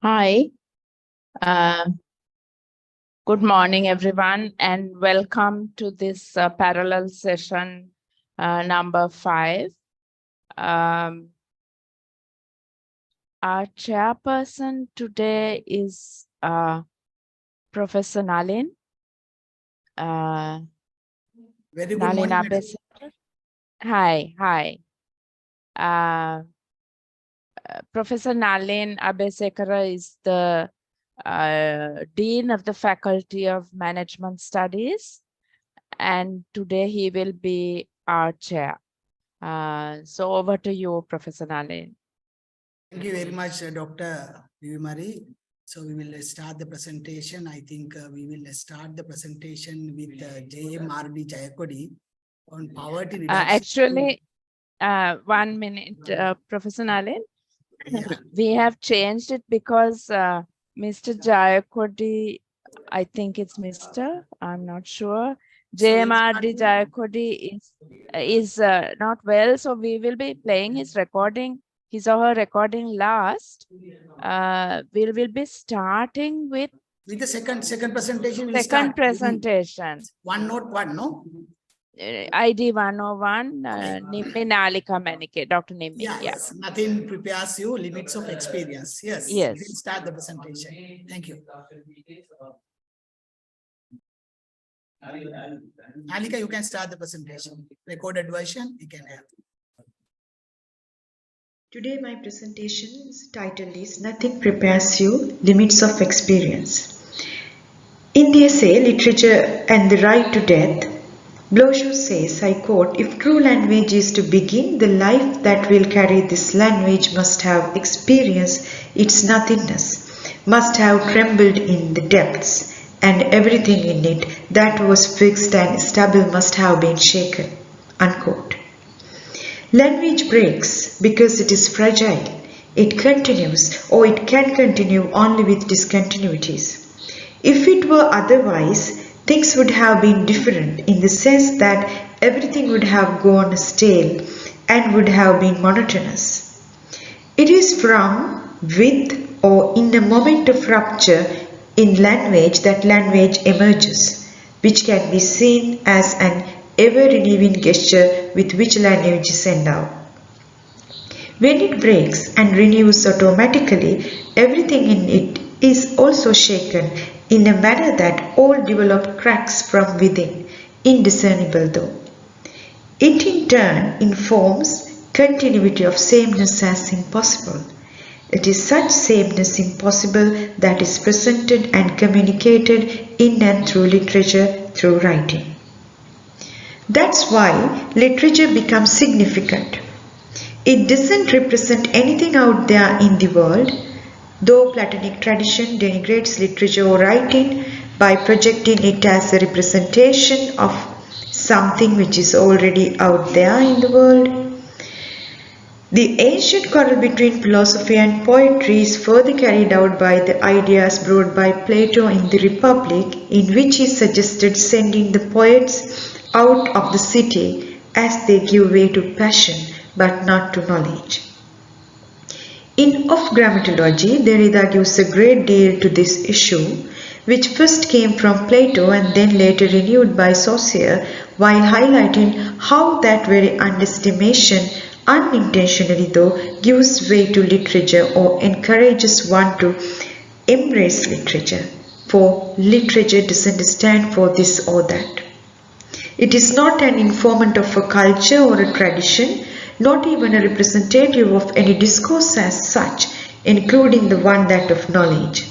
Hi, uh, good morning, everyone, and welcome to this parallel session number 5. Our chairperson today is Professor Nalin. Very good Nalin morning, madam. Abesekar. Hi. Professor Nalin Abesekar is the Dean of the Faculty of Management Studies, and today he will be our chair. So over to you, Professor Nalin. Thank you very much, Dr. Vivimari. So we will start the presentation. I think we will start the presentation with JMRD Jayakodi on poverty reduction. Actually, 1 minute, Professor Nalin. Yeah. We have changed it because Mr. Jayakodi, I think it's Mr. I'm not sure. JMRD Jayakodi is not well, so we will be playing his recording, his or her recording last. We will be starting with the second presentation. Second presentation. One note one, no? ID 101, Nimmi Nalika Menike, Dr. Nimmi. Yes, nothing prepares you, limits of experience. Yes. Yes. We will start the presentation. Thank you. Nalika, you can start the presentation. Recorded version, you can have. Today my presentation's title is Nothing Prepares You, Limits of Experience. In the essay Literature and the Right to Death, Bloshu says, I quote, if true language is to begin, the life that will carry this language must have experienced its nothingness, must have trembled in the depths, and everything in it that was fixed and stable must have been shaken. Unquote. Language breaks because it is fragile. It continues, or it can continue only with discontinuities. If it were otherwise, things would have been different in the sense that everything would have gone stale and would have been monotonous. It is from, with, or in a moment of rupture in language that language emerges, which can be seen as an ever-renewing gesture with which language is endowed. When it breaks and renews automatically, everything in it is also shaken in a manner that all develop cracks from within, indiscernible though. It in turn informs continuity of sameness as impossible. It is such sameness impossible that is presented and communicated in and through literature, through writing. That's why literature becomes significant. It doesn't represent anything out there in the world, though Platonic tradition denigrates literature or writing by projecting it as a representation of something which is already out there in the world. The ancient quarrel between philosophy and poetry is further carried out by the ideas brought by Plato in the Republic, in which he suggested sending the poets out of the city as they give way to passion but not to knowledge. In Of Grammatology, Derrida gives a great deal to this issue, which first came from Plato and then later renewed by Saussure, while highlighting how that very underestimation, unintentionally though, gives way to literature or encourages one to embrace literature, for literature doesn't stand for this or that. It is not an informant of a culture or a tradition, not even a representative of any discourse as such, including the one that of knowledge.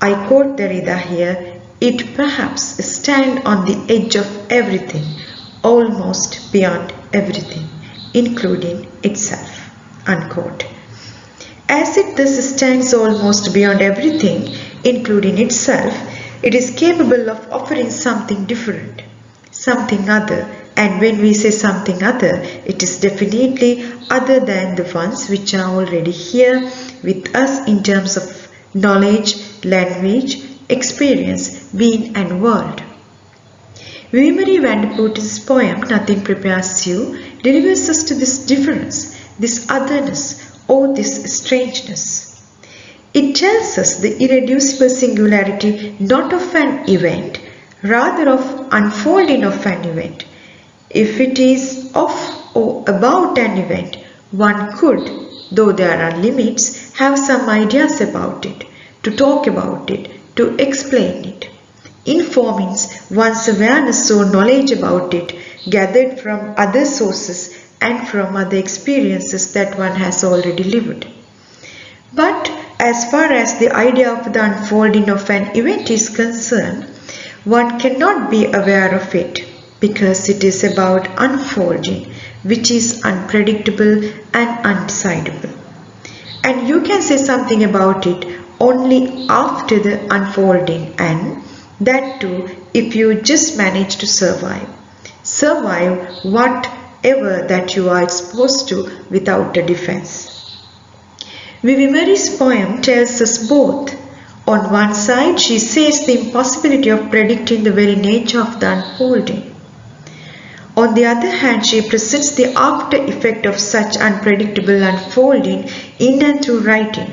I quote Derrida here, it perhaps stand on the edge of everything, almost beyond everything, including itself. Unquote. As it thus stands almost beyond everything, including itself, it is capable of offering something different, something other, and when we say something other, it is definitely other than the ones which are already here with us in terms of knowledge, language, experience, being and world. Vivimari Vanderputen's poem, Nothing Prepares You, delivers us to this difference, this otherness, or this strangeness. It tells us the irreducible singularity not of an event, rather of unfolding of an event. If it is of or about an event, one could, though there are limits, have some ideas about it, to talk about it, to explain it. Info means one's awareness or knowledge about it, gathered from other sources and from other experiences that one has already lived. But as far as the idea of the unfolding of an event is concerned, one cannot be aware of it because it is about unfolding, which is unpredictable and undecidable. And you can say something about it only after the unfolding, and that too if you just manage to survive. Survive whatever that you are exposed to without a defense. Vivi Mary's poem tells us both. On one side, she says the impossibility of predicting the very nature of the unfolding. On the other hand, she presents the after effect of such unpredictable unfolding in and through writing.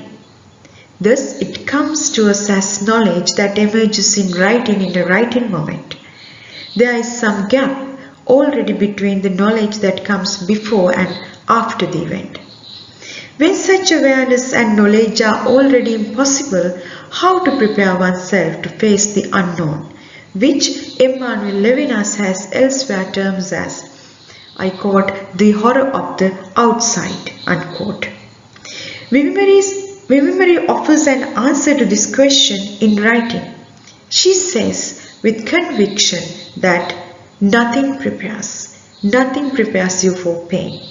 Thus, it comes to us as knowledge that emerges in the writing moment. There is some gap already between the knowledge that comes before and after the event. When such awareness and knowledge are already impossible, how to prepare oneself to face the unknown, which Emmanuel Levinas has elsewhere terms as, I quote, the horror of the outside, unquote. Vivi Mary offers an answer to this question in writing. She says with conviction that nothing prepares you for pain.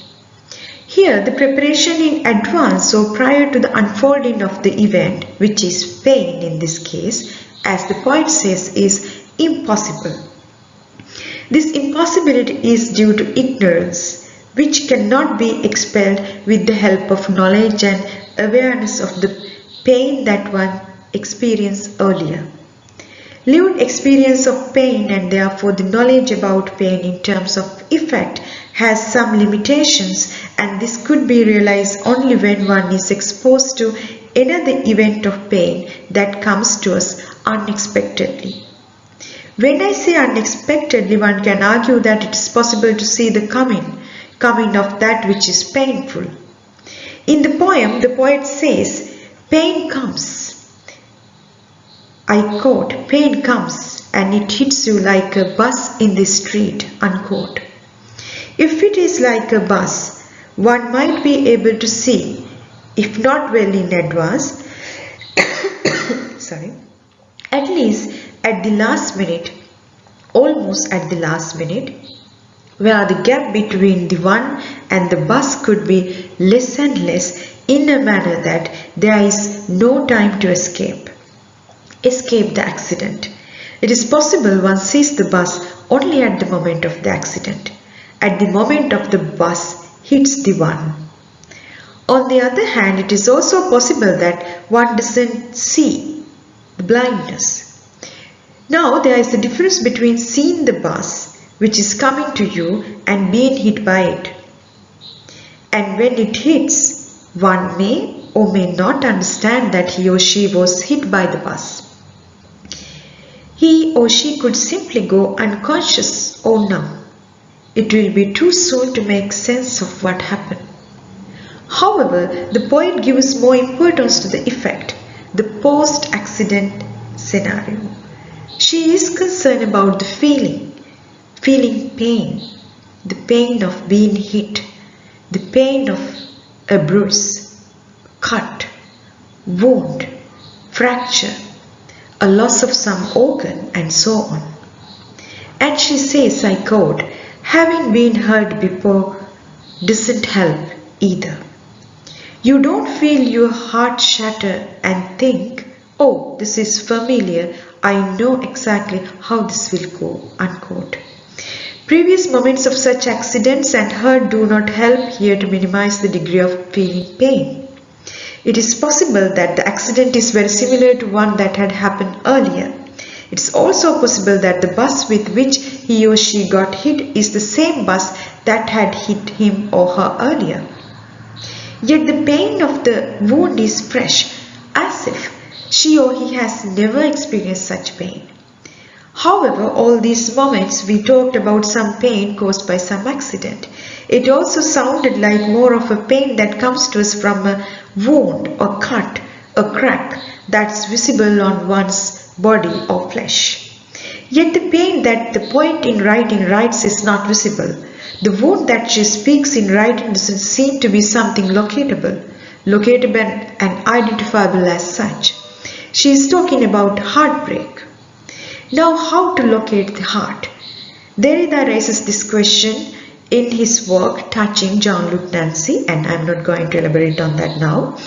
Here, the preparation in advance or prior to the unfolding of the event, which is pain in this case, as the poet says, is impossible. This impossibility is due to ignorance, which cannot be expelled with the help of knowledge and awareness of the pain that one experienced earlier. Lived experience of pain and therefore the knowledge about pain in terms of effect has some limitations, and this could be realized only when one is exposed to another event of pain that comes to us unexpectedly. When I say unexpectedly, one can argue that it is possible to see the coming of that which is painful. In the poem, the poet says, pain comes. I quote, pain comes and it hits you like a bus in the street, unquote. If it is like a bus, one might be able to see, if not well in advance, at least at the last minute, almost at the last minute, where the gap between the one and the bus could be less and less in a manner that there is no time to escape the accident. It is possible one sees the bus only at the moment of the accident, at the moment of the bus hits the one. On the other hand, it is also possible that one doesn't see the blindness. Now there is a difference between seeing the bus which is coming to you and being hit by it. And when it hits, one may or may not understand that he or she was hit by the bus. He or she could simply go unconscious or numb. It will be too soon to make sense of what happened. However, the poet gives more importance to the effect, the post-accident scenario. She is concerned about the feeling pain, the pain of being hit, the pain of a bruise, cut, wound, fracture, a loss of some organ, and so on. And she says, I quote, having been hurt before doesn't help either. You don't feel your heart shatter and think, oh, this is familiar, I know exactly how this will go, unquote. Previous moments of such accidents and hurt do not help here to minimize the degree of feeling pain. It is possible that the accident is very similar to one that had happened earlier. It is also possible that the bus with which he or she got hit is the same bus that had hit him or her earlier. Yet the pain of the wound is fresh, as if she or he has never experienced such pain. However, all these moments we talked about some pain caused by some accident. It also sounded like more of a pain that comes to us from a wound or cut, a crack that's visible on one's body or flesh. Yet the pain that the poet in writing writes is not visible. The wound that she speaks in writing doesn't seem to be something locatable and identifiable as such. She is talking about heartbreak. Now, how to locate the heart? Derrida raises this question in his work Touching Jean-Luc Nancy, and I'm not going to elaborate on that now.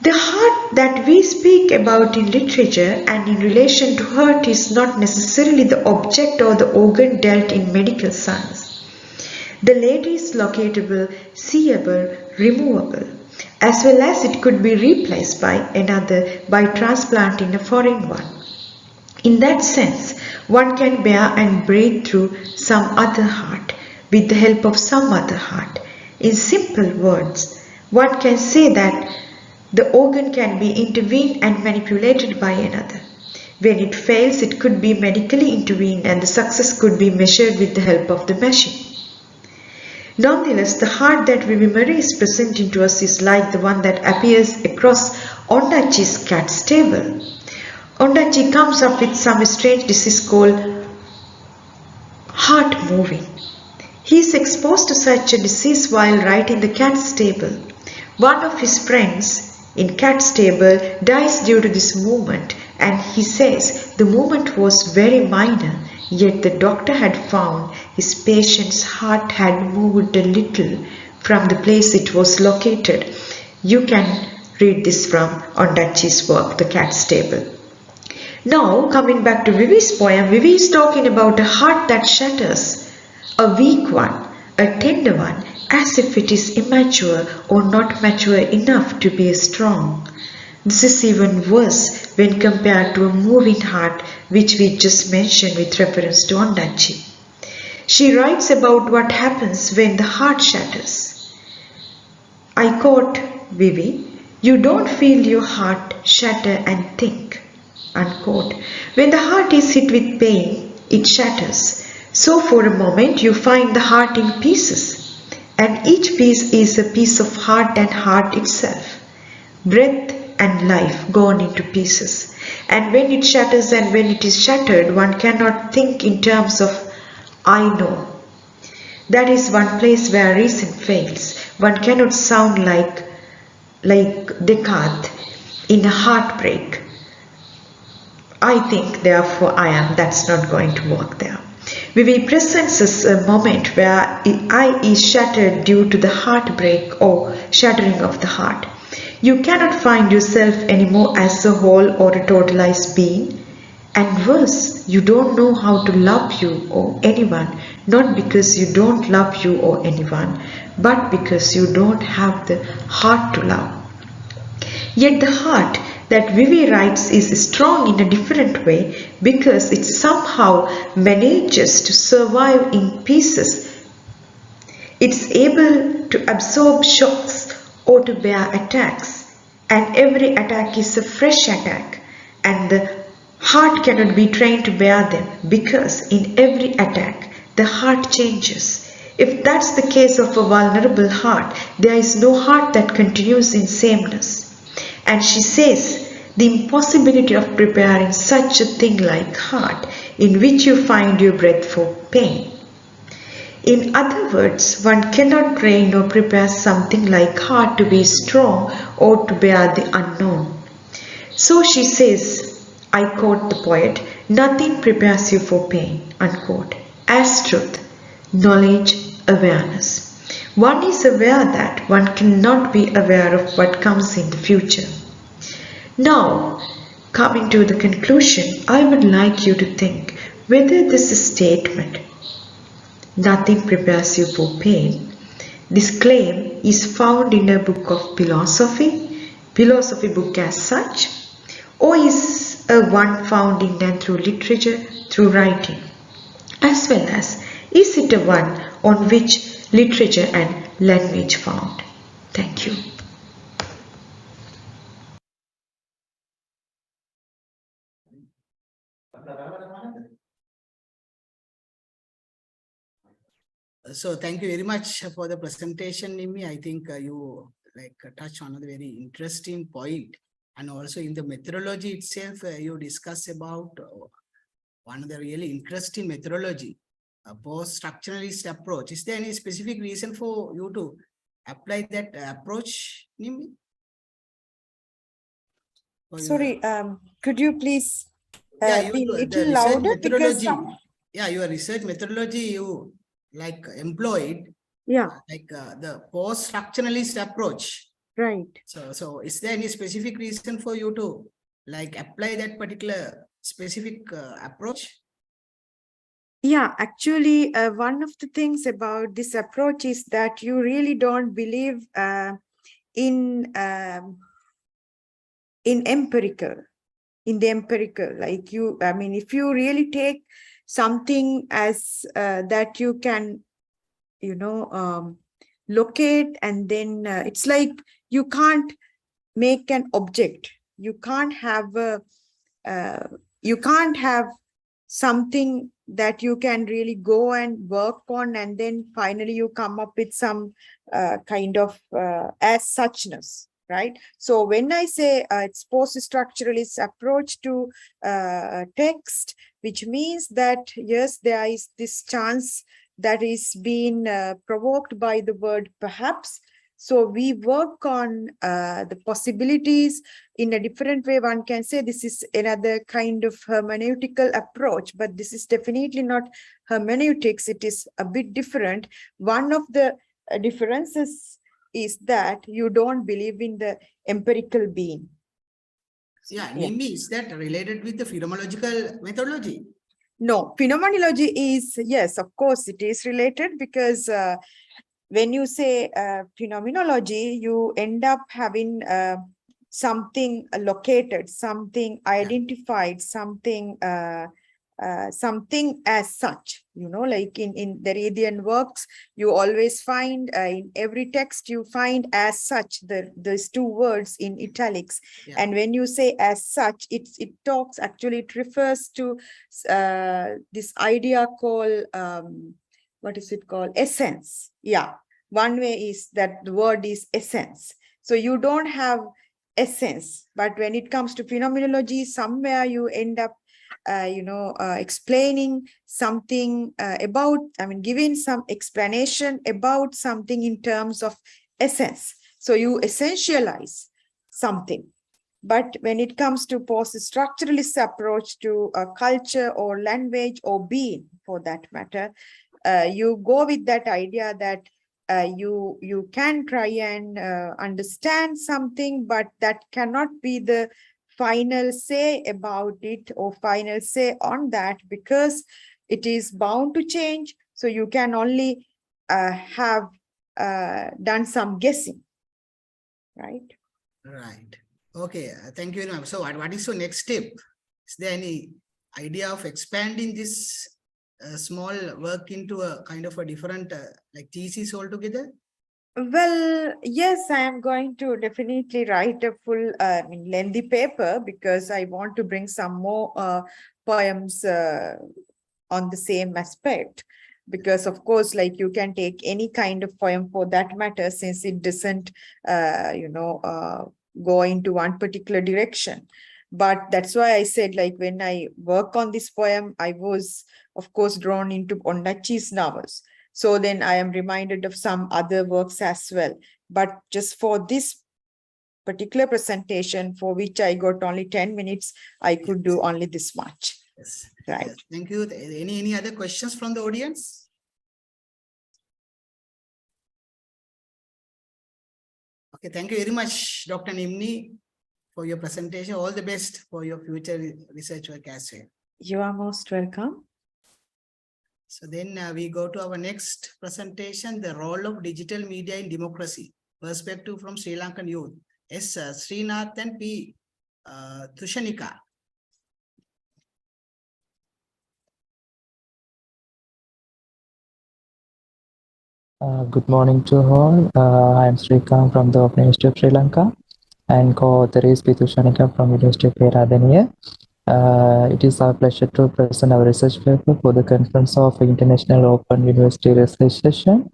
The heart that we speak about in literature and in relation to hurt is not necessarily the object or the organ dealt in medical science. The latter is locatable, seeable, removable, as well as it could be replaced by another by transplanting a foreign one. In that sense, one can bear and breathe through some other heart with the help of some other heart. In simple words, one can say that the organ can be intervened and manipulated by another. When it fails, it could be medically intervened and the success could be measured with the help of the machine. Nonetheless, the heart that Vivi Marie is presenting to us is like the one that appears across Ondaatje's cat stable. Ondaatje comes up with some strange disease called heart moving. He is exposed to such a disease while writing the cat stable. One of his friends in cat stable dies due to this movement, and he says the movement was very minor, yet the doctor had found his patient's heart had moved a little from the place it was located. You can read this from Ondaatje's work, The Cat Stable. Now, coming back to Vivi's poem, Vivi is talking about a heart that shatters, a weak one, a tender one, as if it is immature or not mature enough to be strong. This is even worse when compared to a moving heart which we just mentioned with reference to Ondaatje. She writes about what happens when the heart shatters. I quote Vivi, "You don't feel your heart shatter and think." Unquote. When the heart is hit with pain, it shatters. So for a moment you find the heart in pieces, and each piece is a piece of heart and heart itself. Breath and life gone into pieces. And when it shatters and when it is shattered, one cannot think in terms of I know. That is one place where reason fails. One cannot sound like Descartes in a heartbreak. I think, therefore I am. That's not going to work there. Vivi presents us a moment where I is shattered due to the heartbreak or shattering of the heart. You cannot find yourself anymore as a whole or a totalized being. And worse, you don't know how to love you or anyone, not because you don't love you or anyone, but because you don't have the heart to love. Yet the heart that Vivi writes is strong in a different way because it somehow manages to survive in pieces. It's able to absorb shocks or to bear attacks, and every attack is a fresh attack, and the heart cannot be trained to bear them because in every attack the heart changes. If that's the case of a vulnerable heart, there is no heart that continues in sameness. And she says, the impossibility of preparing such a thing like heart in which you find your breath for pain. In other words, one cannot train or prepare something like heart to be strong or to bear the unknown. So she says, I quote the poet, nothing prepares you for pain, unquote, as truth, knowledge, awareness. One is aware that one cannot be aware of what comes in the future. Now, coming to the conclusion, I would like you to think whether this statement, nothing prepares you for pain, this claim is found in a book of philosophy book as such, or is a one found in and through literature, through writing, as well as is it a one on which literature and language found. Thank you. So thank you very much for the presentation, Nimi. I think you touch on a very interesting point. And also in the methodology itself, you discuss about one of the really interesting methodology, a post-structuralist approach. Is there any specific reason for you to apply that approach, Nimi? Sorry, could you please Yeah, be a the little research louder because methodology. Yeah, your research methodology you employed yeah, the post-structuralist approach. right. So is there any specific reason for you to apply that particular specific approach? Yeah, actually, one of the things about this approach is that you really don't believe in empirical, in the empirical. Like you, I mean, if you really take something as that you can, you know, locate, and then it's like you can't make an object. You can't have a, you can't have something that you can really go and work on, and then finally you come up with some kind of as suchness, right? So when I say it's post-structuralist approach to text, which means that yes, there is this chance that is being provoked by the word perhaps. So we work on the possibilities in a different way. One can say this is another kind of hermeneutical approach, but this is definitely not hermeneutics. It is a bit different. One of the differences is that you don't believe in the empirical being. Yeah, Nimi, is that related with the phenomenological methodology? No, phenomenology is, yes, of course, it is related because when you say phenomenology, you end up having something located, something identified, something something as such, you know, like in Derridian works, you always find in every text you find as such, those two words in italics. Yeah. And when you say as such, it talks, actually it refers to this idea called what is it called, essence. Yeah, one way is that the word is essence. So you don't have essence, but when it comes to phenomenology, somewhere you end up explaining something about, I mean, giving some explanation about something in terms of essence. So you essentialize something. But when it comes to post-structuralist approach to a culture or language or being, for that matter, you go with that idea that you can try and understand something, but that cannot be the final say about it or final say on that, because it is bound to change. So you can only have done some guessing, right? Right. Okay. Thank you very much. So what is your next step? Is there any idea of expanding this small work into a kind of a different thesis altogether? Well, yes, I am going to definitely write a full, lengthy paper, because I want to bring some more poems on the same aspect. Because of course, like you can take any kind of poem for that matter, since it doesn't, go into one particular direction. But that's why I said, like, when I work on this poem, I was, of course, drawn into Onnachi's novels. So then I am reminded of some other works as well. But just for this particular presentation, for which I got only 10 minutes, I could do only this much. Yes. Right. Yes. Thank you. Any other questions from the audience? Okay, thank you very much, Dr. Nimni, for your presentation. All the best for your future research work as well. You are most welcome. So then we go to our next presentation, the role of digital media in democracy, perspective from Sri Lankan youth. S. Srinath and P. Tushanika. Good morning to all. I am Srikant from the Open University of Sri Lanka, and co-author is P. Tushanika from University of Peradeniya. It is our pleasure to present our research paper for the Conference of International Open University Research Session.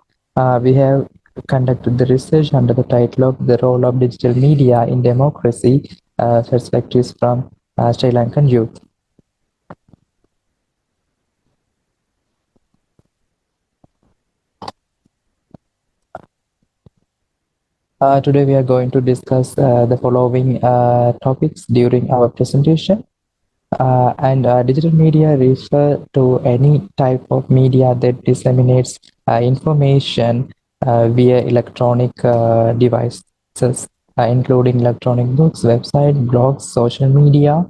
We have conducted the research under the title of The Role of Digital Media in Democracy, Perspectives from Sri Lankan Youth. Today we are going to discuss the following topics during our presentation. Digital media refer to any type of media that disseminates information via electronic devices, including electronic books, website, blogs, social media,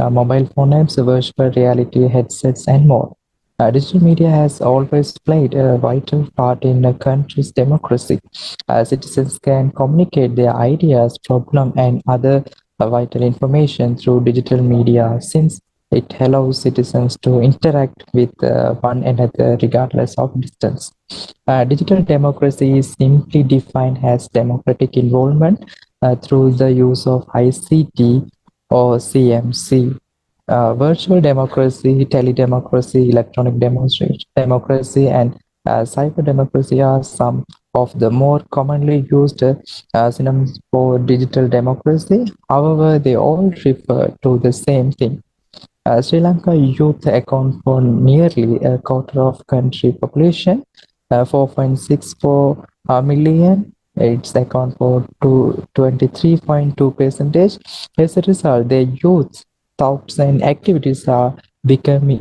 mobile phone apps, virtual reality headsets, and more. Digital media has always played a vital part in a country's democracy. Citizens can communicate their ideas, problems, and other vital information through digital media since it allows citizens to interact with one another regardless of distance. Digital democracy is simply defined as democratic involvement through the use of ICT or CMC. Virtual democracy, teledemocracy, electronic democracy, and cyber democracy are some of the more commonly used synonyms for digital democracy. However, they all refer to the same thing. Sri Lanka youth account for nearly a quarter of country population, 4.64 million. It's account for 23.2 percentage. As a result, their youth thoughts and activities are becoming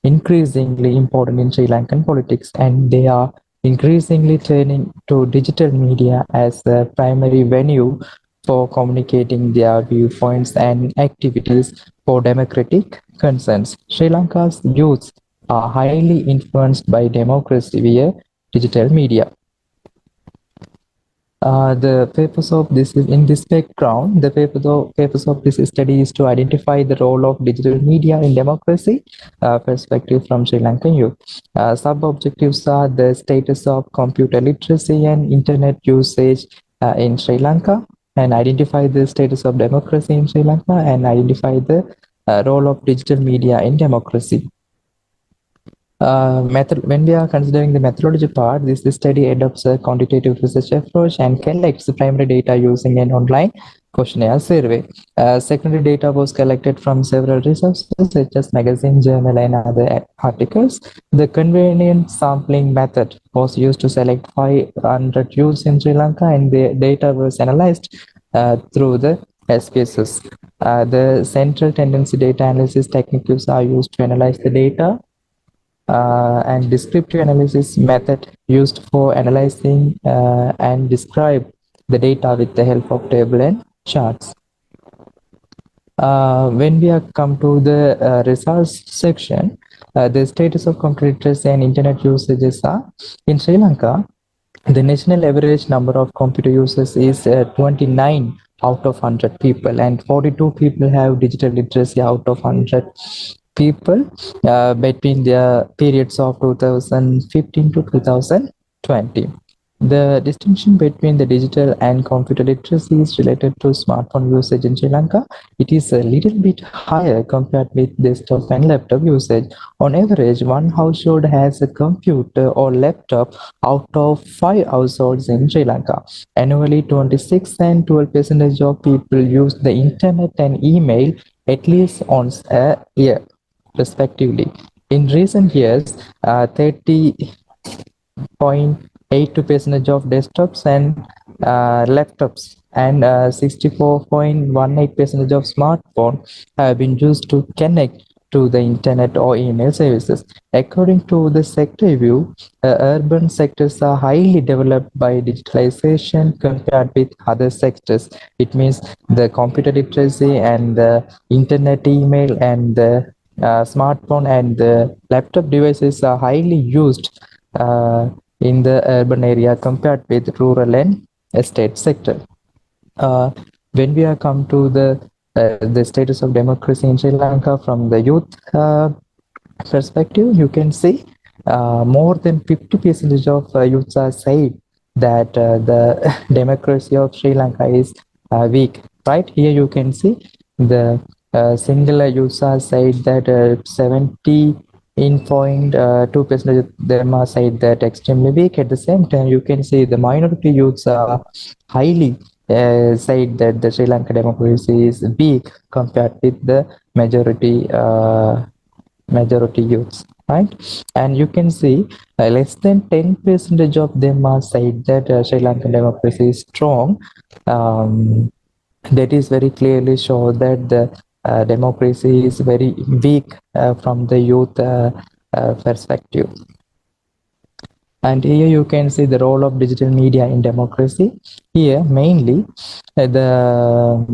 increasingly important in Sri Lankan politics, and they are increasingly turning to digital media as the primary venue for communicating their viewpoints and activities for democratic concerns. Sri Lanka's youth are highly influenced by democracy via digital media. The purpose of this is in this background. The purpose of this study is to identify the role of digital media in democracy perspective from Sri Lankan youth. Sub-objectives are the status of computer literacy and internet usage in Sri Lanka, and identify the status of democracy in Sri Lanka, and identify the role of digital media in democracy. When we are considering the methodology part, this study adopts a quantitative research approach and collects the primary data using an online questionnaire survey. Secondary data was collected from several resources such as magazine, journal, and other articles. The convenient sampling method was used to select 500 youths in Sri Lanka, and the data was analyzed through the SPSS. The central tendency data analysis techniques are used to analyze the data, and descriptive analysis method used for analyzing and describe the data with the help of table and charts. When we are come to the results section, the status of computer literacy and internet usages are in Sri Lanka. The national average number of computer users is 29 out of 100 people, and 42 people have digital literacy out of 100 people between the periods of 2015 to 2020. The distinction between the digital and computer literacy is related to smartphone usage in Sri Lanka. It is a little bit higher compared with desktop and laptop usage. On average, one household has a computer or laptop out of 5 households in Sri Lanka. Annually, 26 and 12% of people use the internet and email at least once a year, respectively. In recent years, 30.82% of desktops and laptops and 64.18% of smartphones have been used to connect to the internet or email services. According to the sector view, urban sectors are highly developed by digitalization compared with other sectors. It means the computer literacy and the internet, email, and the smartphone and the laptop devices are highly used in the urban area compared with rural and estate sector. When we are come to the status of democracy in Sri Lanka from the youth perspective, you can see more than 50% of youths are saying that the democracy of Sri Lanka is weak. Right here, you can see the single user said that 70.2% of them are said that extremely weak. At the same time, you can see the minority youths are highly said that the Sri Lanka democracy is weak compared with the majority youths, right? And you can see less than 10% of them are said that Sri Lankan democracy is strong. That is very clearly show that the democracy is very weak from the youth perspective. And here you can see the role of digital media in democracy. Here mainly the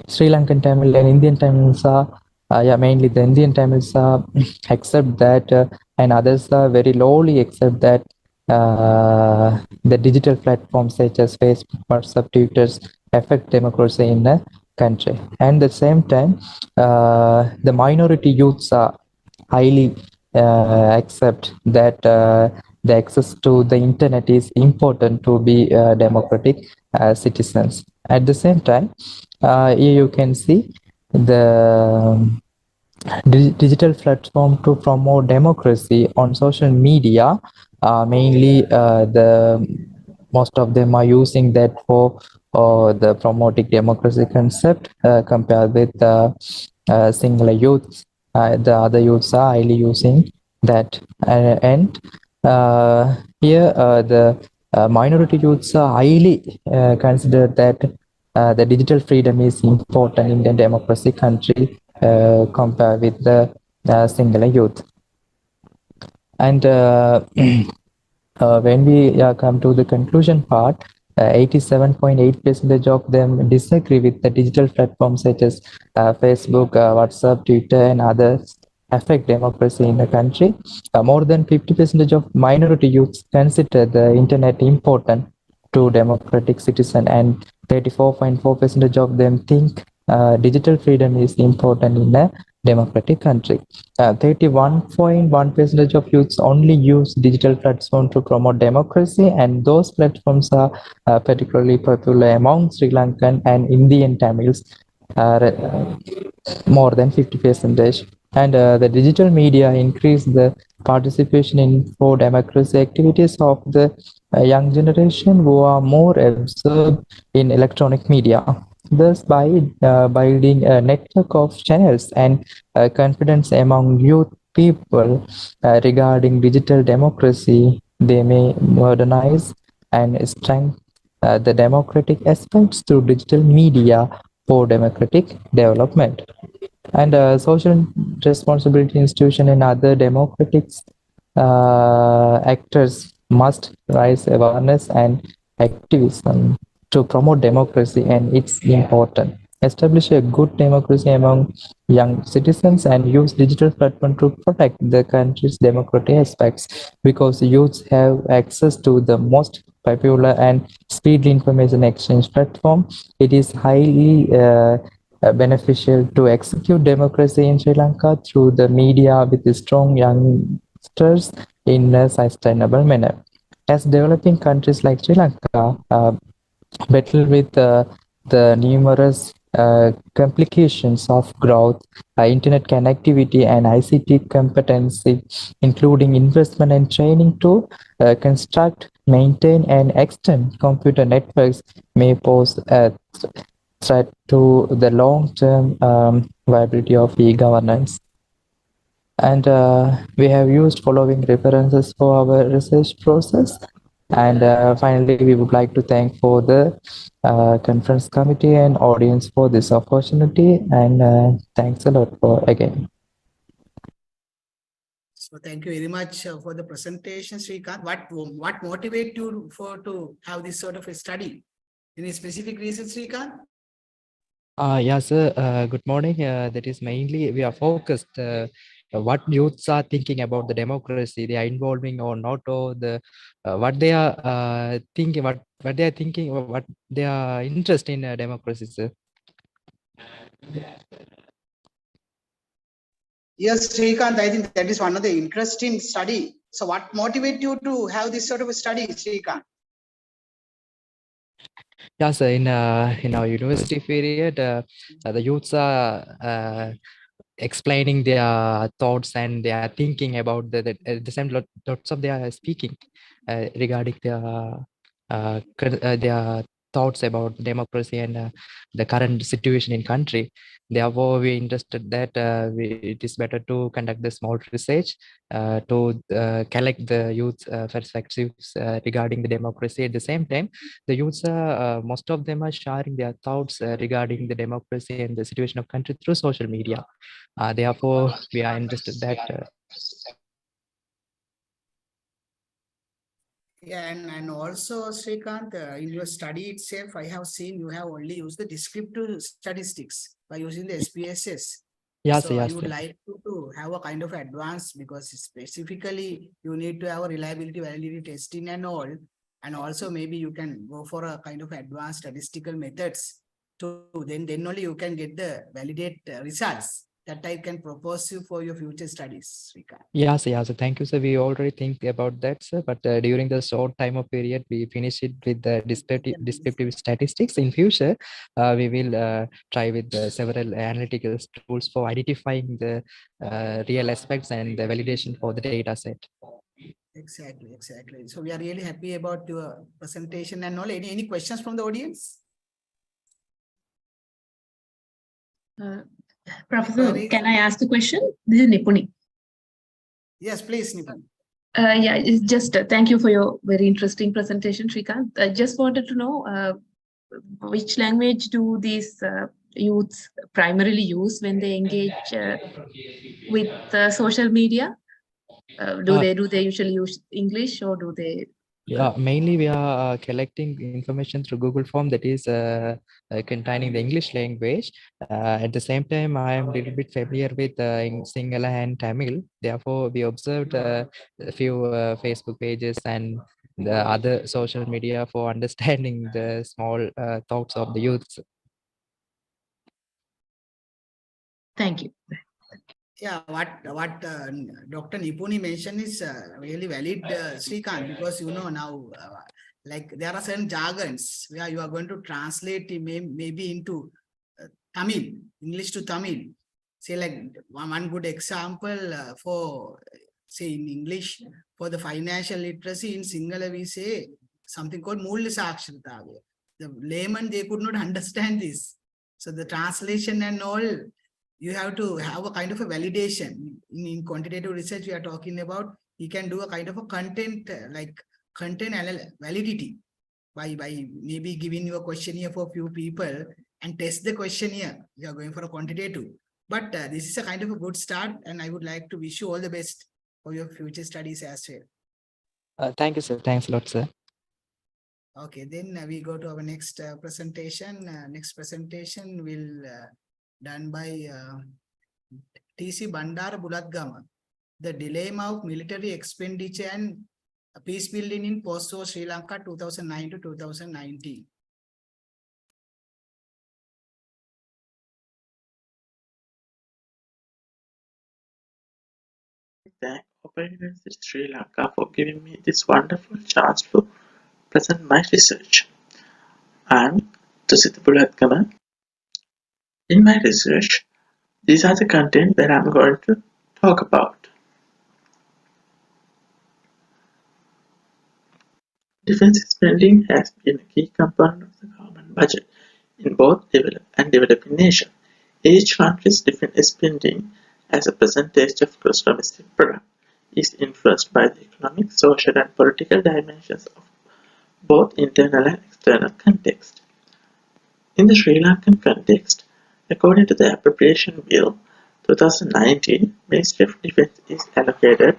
Sri Lankan Tamil and Indian Tamils are, mainly the Indian Tamils are accept that, and others are very lowly accept that the digital platforms such as Facebook, WhatsApp, Twitter affect democracy in the country. And at the same time, the minority youths are highly accept that the access to the internet is important to be democratic citizens. At the same time, here you can see the digital platform to promote democracy on social media. Mainly, the most of them are using that for the promoting democracy concept compared with single youths. The other youths are highly using that, and here the minority youths are highly consider that the digital freedom is important in the democracy country compared with the singular youth. And when we come to the conclusion part, 87.8% of them disagree with the digital platforms such as Facebook, WhatsApp, Twitter, and others affect democracy in the country. More than 50% of minority youths consider the internet important to democratic citizen, and 34.4% of them think digital freedom is important in a democratic country. 31.1% of youths only use digital platforms to promote democracy, and those platforms are particularly popular among Sri Lankan and Indian Tamils, more than 50%. And the digital media increase the participation in for democracy activities of the young generation who are more absorbed in electronic media. Thus, by building a network of channels and confidence among youth people regarding digital democracy, they may modernize and strengthen the democratic aspects through digital media for democratic development. And social responsibility institution and other democratic actors must raise awareness and activism to promote democracy and its importance. Establish a good democracy among young citizens and use digital platform to protect the country's democratic aspects, because youths have access to the most popular and speedy information exchange platform. It is highly beneficial to execute democracy in Sri Lanka through the media with strong youngsters in a sustainable manner. As developing countries like Sri Lanka battle with the numerous complications of growth, internet connectivity, and ICT competency, including investment and training to construct, maintain, and extend computer networks, may pose a threat to the long-term viability of e-governance. And we have used following references for our research process. And finally, we would like to thank for the conference committee and audience for this opportunity. And thanks a lot for again. So thank you very much for the presentation, Srikanth. What motivated you to have this sort of a study? Any specific reason, Srikanth? Yes, sir. Good morning. That is mainly we are focused what youths are thinking about the democracy. They are involving or not, or the what they are thinking, what they are thinking, or what they are interested in democracy, sir. Yes, Srikanth, I think that is one of the interesting study. So what motivated you to have this sort of a study, Srikanth? Yes, in our university period, the youths are explaining their thoughts and they are thinking about at the same lots of they are speaking regarding their thoughts about democracy and the current situation in country. Therefore, we interested that it is better to conduct the small research to collect the youth perspectives regarding the democracy. At the same time, the youths are most of them are sharing their thoughts regarding the democracy and the situation of country through social media. Therefore, we are interested that. Yeah, and also Srikanth, in your study itself, I have seen you have only used the descriptive statistics by using the SPSS. Yes, So I yes, would like to have a kind of advance because specifically you need to have a reliability, validity testing and all. And also maybe you can go for a kind of advanced statistical methods to then only you can get the validate results that I can propose you for your future studies, Srikanth. yes, yes. Thank you, sir. We already think about that, sir. But during the short time of period, we finish it with the descriptive statistics. In future, we will try with several analytical tools for identifying the real aspects and the validation for the data set. Exactly, exactly. So we are really happy about your presentation and all. Any questions from the audience? Professor, Queries? can I ask a question? This is Nipuni. Yes, please, Nipun. Yeah, it's just thank you for your very interesting presentation, Srikanth. I just wanted to know which language do these youths primarily use when they engage with social media? Do they usually use English or do they? Yeah, mainly we are collecting information through Google Form that is containing the English language. At the same time, I am a little bit familiar with Sinhala and Tamil. Therefore, we observed a few Facebook pages and the other social media for understanding the small thoughts of the youths. Thank you. Yeah, what Dr. Nipuni mentioned is really valid, Srikanth, because you know now, like there are certain jargons where you are going to translate it maybe into Tamil, English to Tamil. Say like one good example for say in English for the financial literacy in Sinhala we say something called Mool Saksharata. The layman they could not understand this, so the translation and all you have to have a kind of a validation. In quantitative research, we are talking about you can do a kind of a content like content validity by maybe giving you a questionnaire for a few people and test the questionnaire. You are going for a quantitative. But this is a kind of a good start, and I would like to wish you all the best for your future studies as well. Thank you, sir. Thanks a lot, sir. Okay, then we go to our next presentation. Next presentation will done by T.C. Bandara Bulatgama, The Dilemma of Military Expenditure and Peace Building in Post-War Sri Lanka 2009 to 2019. Thank Open University Sri Lanka for giving me this wonderful chance to present my research. I'm Tusita Bulatgama. In my research, these are the content that I'm going to talk about. Defense spending has been a key component of the government budget in both developed and developing nations. Each country's defense spending as a percentage of gross domestic product is influenced by the economic, social, and political dimensions of both internal and external context. In the Sri Lankan context, according to the Appropriation Bill 2019, Ministry of Defence is allocated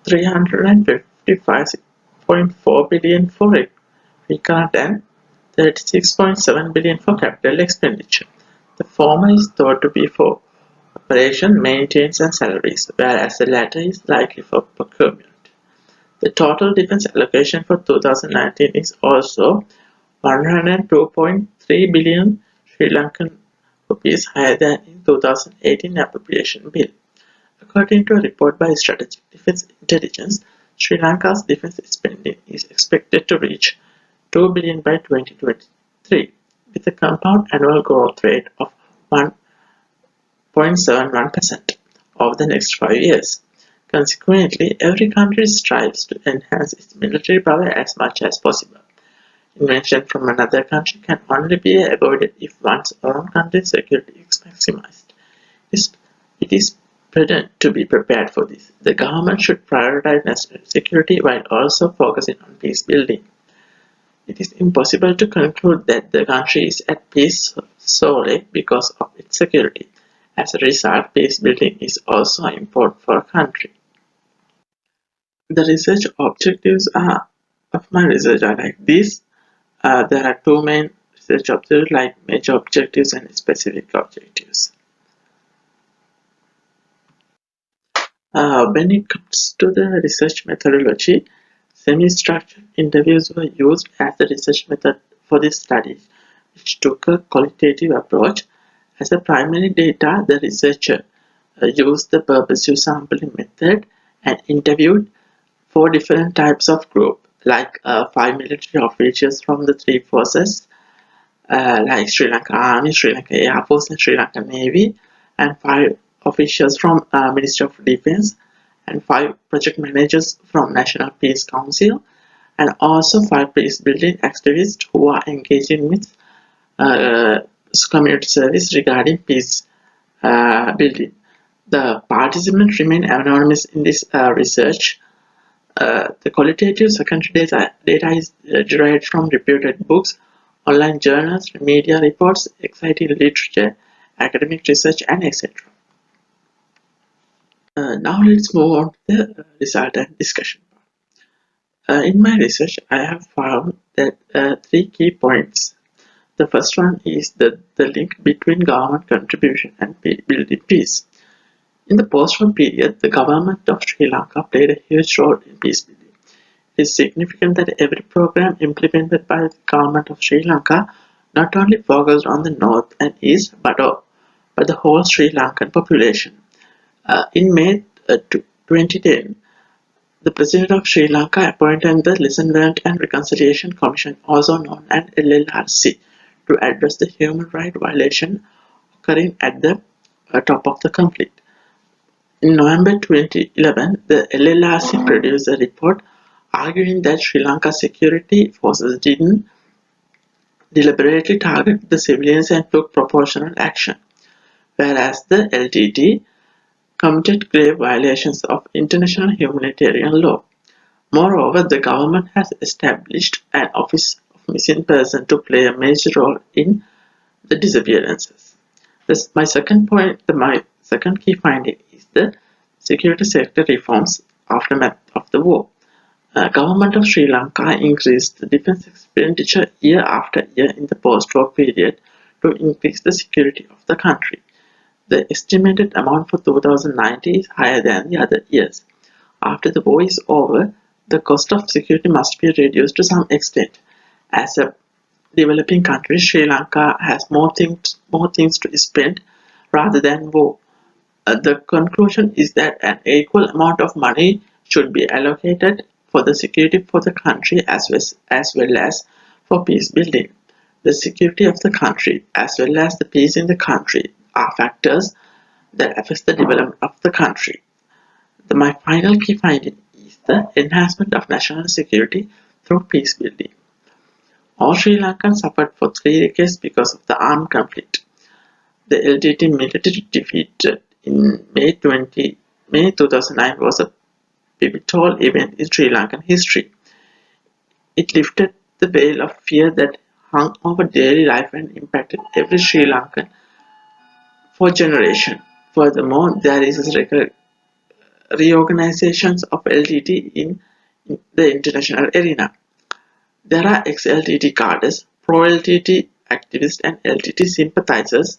355.4 billion for recurrent and 36.7 billion for capital expenditure. The former is thought to be for operation, maintenance and salaries, whereas the latter is likely for procurement. The total defense allocation for 2019 is also 102.3 billion Sri Lankan rupees higher than in 2018 appropriation bill. According to a report by Strategic Defence Intelligence, Sri Lanka's defence spending is expected to reach 2 billion by 2023, with a compound annual growth rate of 1.71% over the next 5 years. Consequently, every country strives to enhance its military power as much as possible. Invention from another country can only be avoided if one's own country's security is maximized. It is prudent to be prepared for this. The government should prioritize national security while also focusing on peace building. It is impossible to conclude that the country is at peace solely because of its security. As a result, peace building is also important for a country. The research objectives of my research are like this. There are two main research objectives, like major objectives and specific objectives. When it comes to the research methodology, semi-structured interviews were used as the research method for this study, which took a qualitative approach. As a primary data, the researcher used the purposive sampling method and interviewed 4 different types of group, like 5 military officials from the 3 forces, like Sri Lanka Army, Sri Lanka Air Force, and Sri Lanka Navy, and 5 officials from Ministry of Defense, and 5 project managers from National Peace Council, and also 5 peace building activists who are engaging with community service regarding peace building. The participants remain anonymous in this research. The qualitative secondary data is derived from reputed books, online journals, media reports, exciting literature, academic research, and etc. Now let's move on to the result and discussion. In my research, I have found that 3 key points. The first one is the link between government contribution and building peace. In the post-war period, the government of Sri Lanka played a huge role in peace building. It is significant that every program implemented by the government of Sri Lanka not only focused on the north and east, but the whole Sri Lankan population. In May 2010, the President of Sri Lanka appointed the Lesson Learned and Reconciliation Commission, also known as LLRC, to address the human rights violation occurring at the top of the conflict. In November 2011, the LLRC produced a report arguing that Sri Lanka's security forces didn't deliberately target the civilians and took proportional action, whereas the LTT committed grave violations of international humanitarian law. Moreover, the government has established an Office of Missing Persons to play a major role in the disappearances. My second key finding is the security sector reforms aftermath of the war. Government of Sri Lanka increased the defense expenditure year after year in the post-war period to increase the security of the country. The estimated amount for 2019 is higher than the other years. After the war is over, the cost of security must be reduced to some extent. As a developing country, Sri Lanka has more things to spend rather than war. The conclusion is that an equal amount of money should be allocated for the security for the country as well as for peace building. The security of the country as well as the peace in the country are factors that affect the development of the country. My final key finding is the enhancement of national security through peace building. All Sri Lankans suffered for 3 decades because of the armed conflict. The LTT military defeat in May 2009 was a pivotal event in Sri Lankan history. It lifted the veil of fear that hung over daily life and impacted every Sri Lankan for generations. Furthermore, there is reorganizations of LTT in the international arena. There are ex-LTT cadres, pro-LTT activists, and LTT sympathizers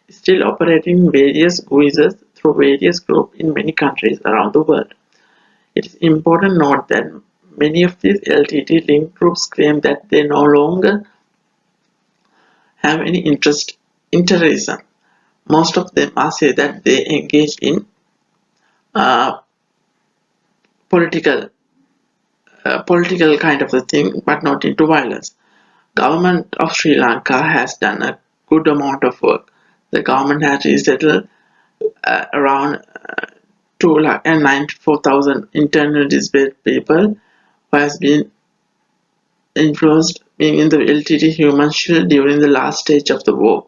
still operating in various guises through various groups in many countries around the world. It is important to note that many of these LTT linked groups claim that they no longer have any interest in terrorism. Most of them say that they engage in political kind of a thing, but not into violence. Government of Sri Lanka has done a good amount of work. The government has resettled around 294,000 internally displaced people who has been influenced in the LTT human shield during the last stage of the war.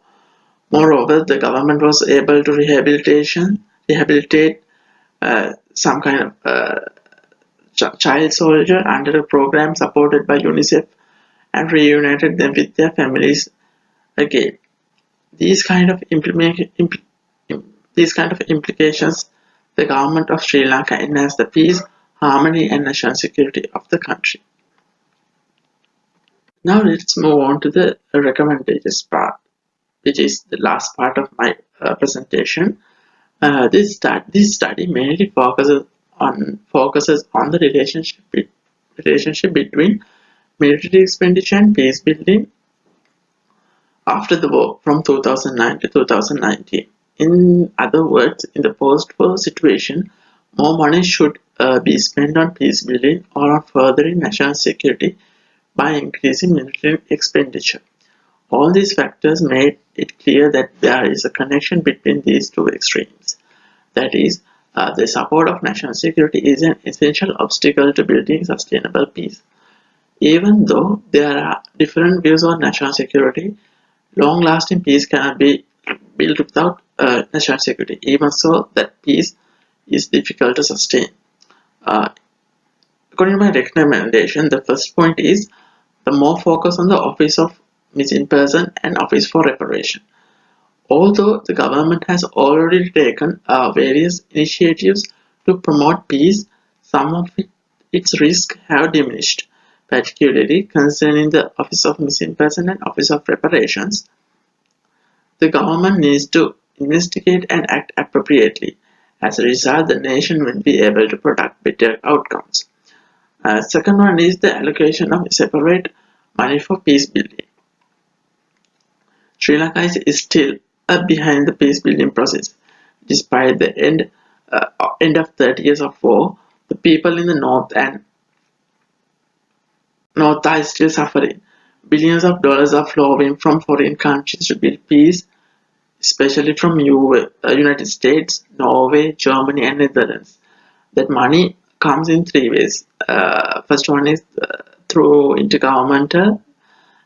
Moreover, the government was able to rehabilitate some kind of child soldier under a program supported by UNICEF and reunited them with their families again. These kind of implications, the government of Sri Lanka enhanced the peace, harmony and national security of the country. Now let's move on to the recommendations part, which is the last part of my presentation. This study mainly focuses on the relationship between military expenditure and peace building after the war from 2009 to 2019. In other words, in the post-war situation, more money should be spent on peace building or on furthering national security by increasing military expenditure. All these factors made it clear that there is a connection between these two extremes. That is, the support of national security is an essential obstacle to building sustainable peace. Even though there are different views on national security, long-lasting peace cannot be built without national security. Even so, that peace is difficult to sustain. According to my recommendation, the first point is the more focus on the Office of Missing Person and Office for Reparation. Although the government has already taken various initiatives to promote peace, some of its risks have diminished, particularly concerning the Office of Missing Person and Office of Reparations. The government needs to investigate and act appropriately. As a result, the nation will be able to produce better outcomes. Second one is the allocation of separate money for peace building. Sri Lanka is still behind the peace building process. Despite the end of 30 years of war, the people in the north are still suffering. Billions of dollars are flowing from foreign countries to build peace, especially from United States, Norway, Germany and Netherlands. That money comes in three ways. First one is through intergovernmental,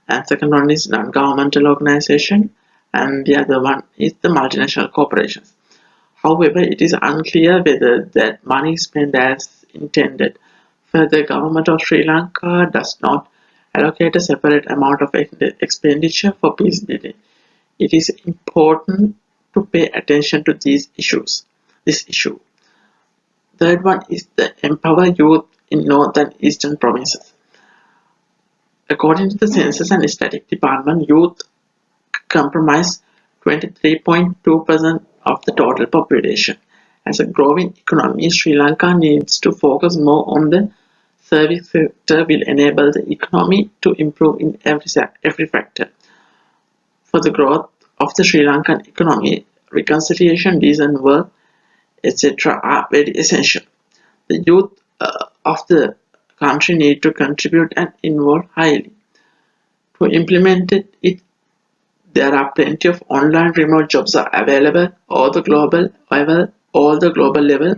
and second one is non-governmental organization, and the other one is the multinational corporations. However, it is unclear whether that money is spent as intended. Further, the government of Sri Lanka does not allocate a separate amount of expenditure for peace building. It is important to pay attention to this issue. Third one is the empower youth in north and eastern provinces. According to the Census and Statistics Department, youth comprise 23.2% of the total population. As a growing economy, Sri Lanka needs to focus more on the service sector will enable the economy to improve in every factor. For the growth of the Sri Lankan economy, reconciliation, decent work, etc. are very essential. The youth of the country need to contribute and involve highly. To implement it, there are plenty of online remote jobs are available all the global level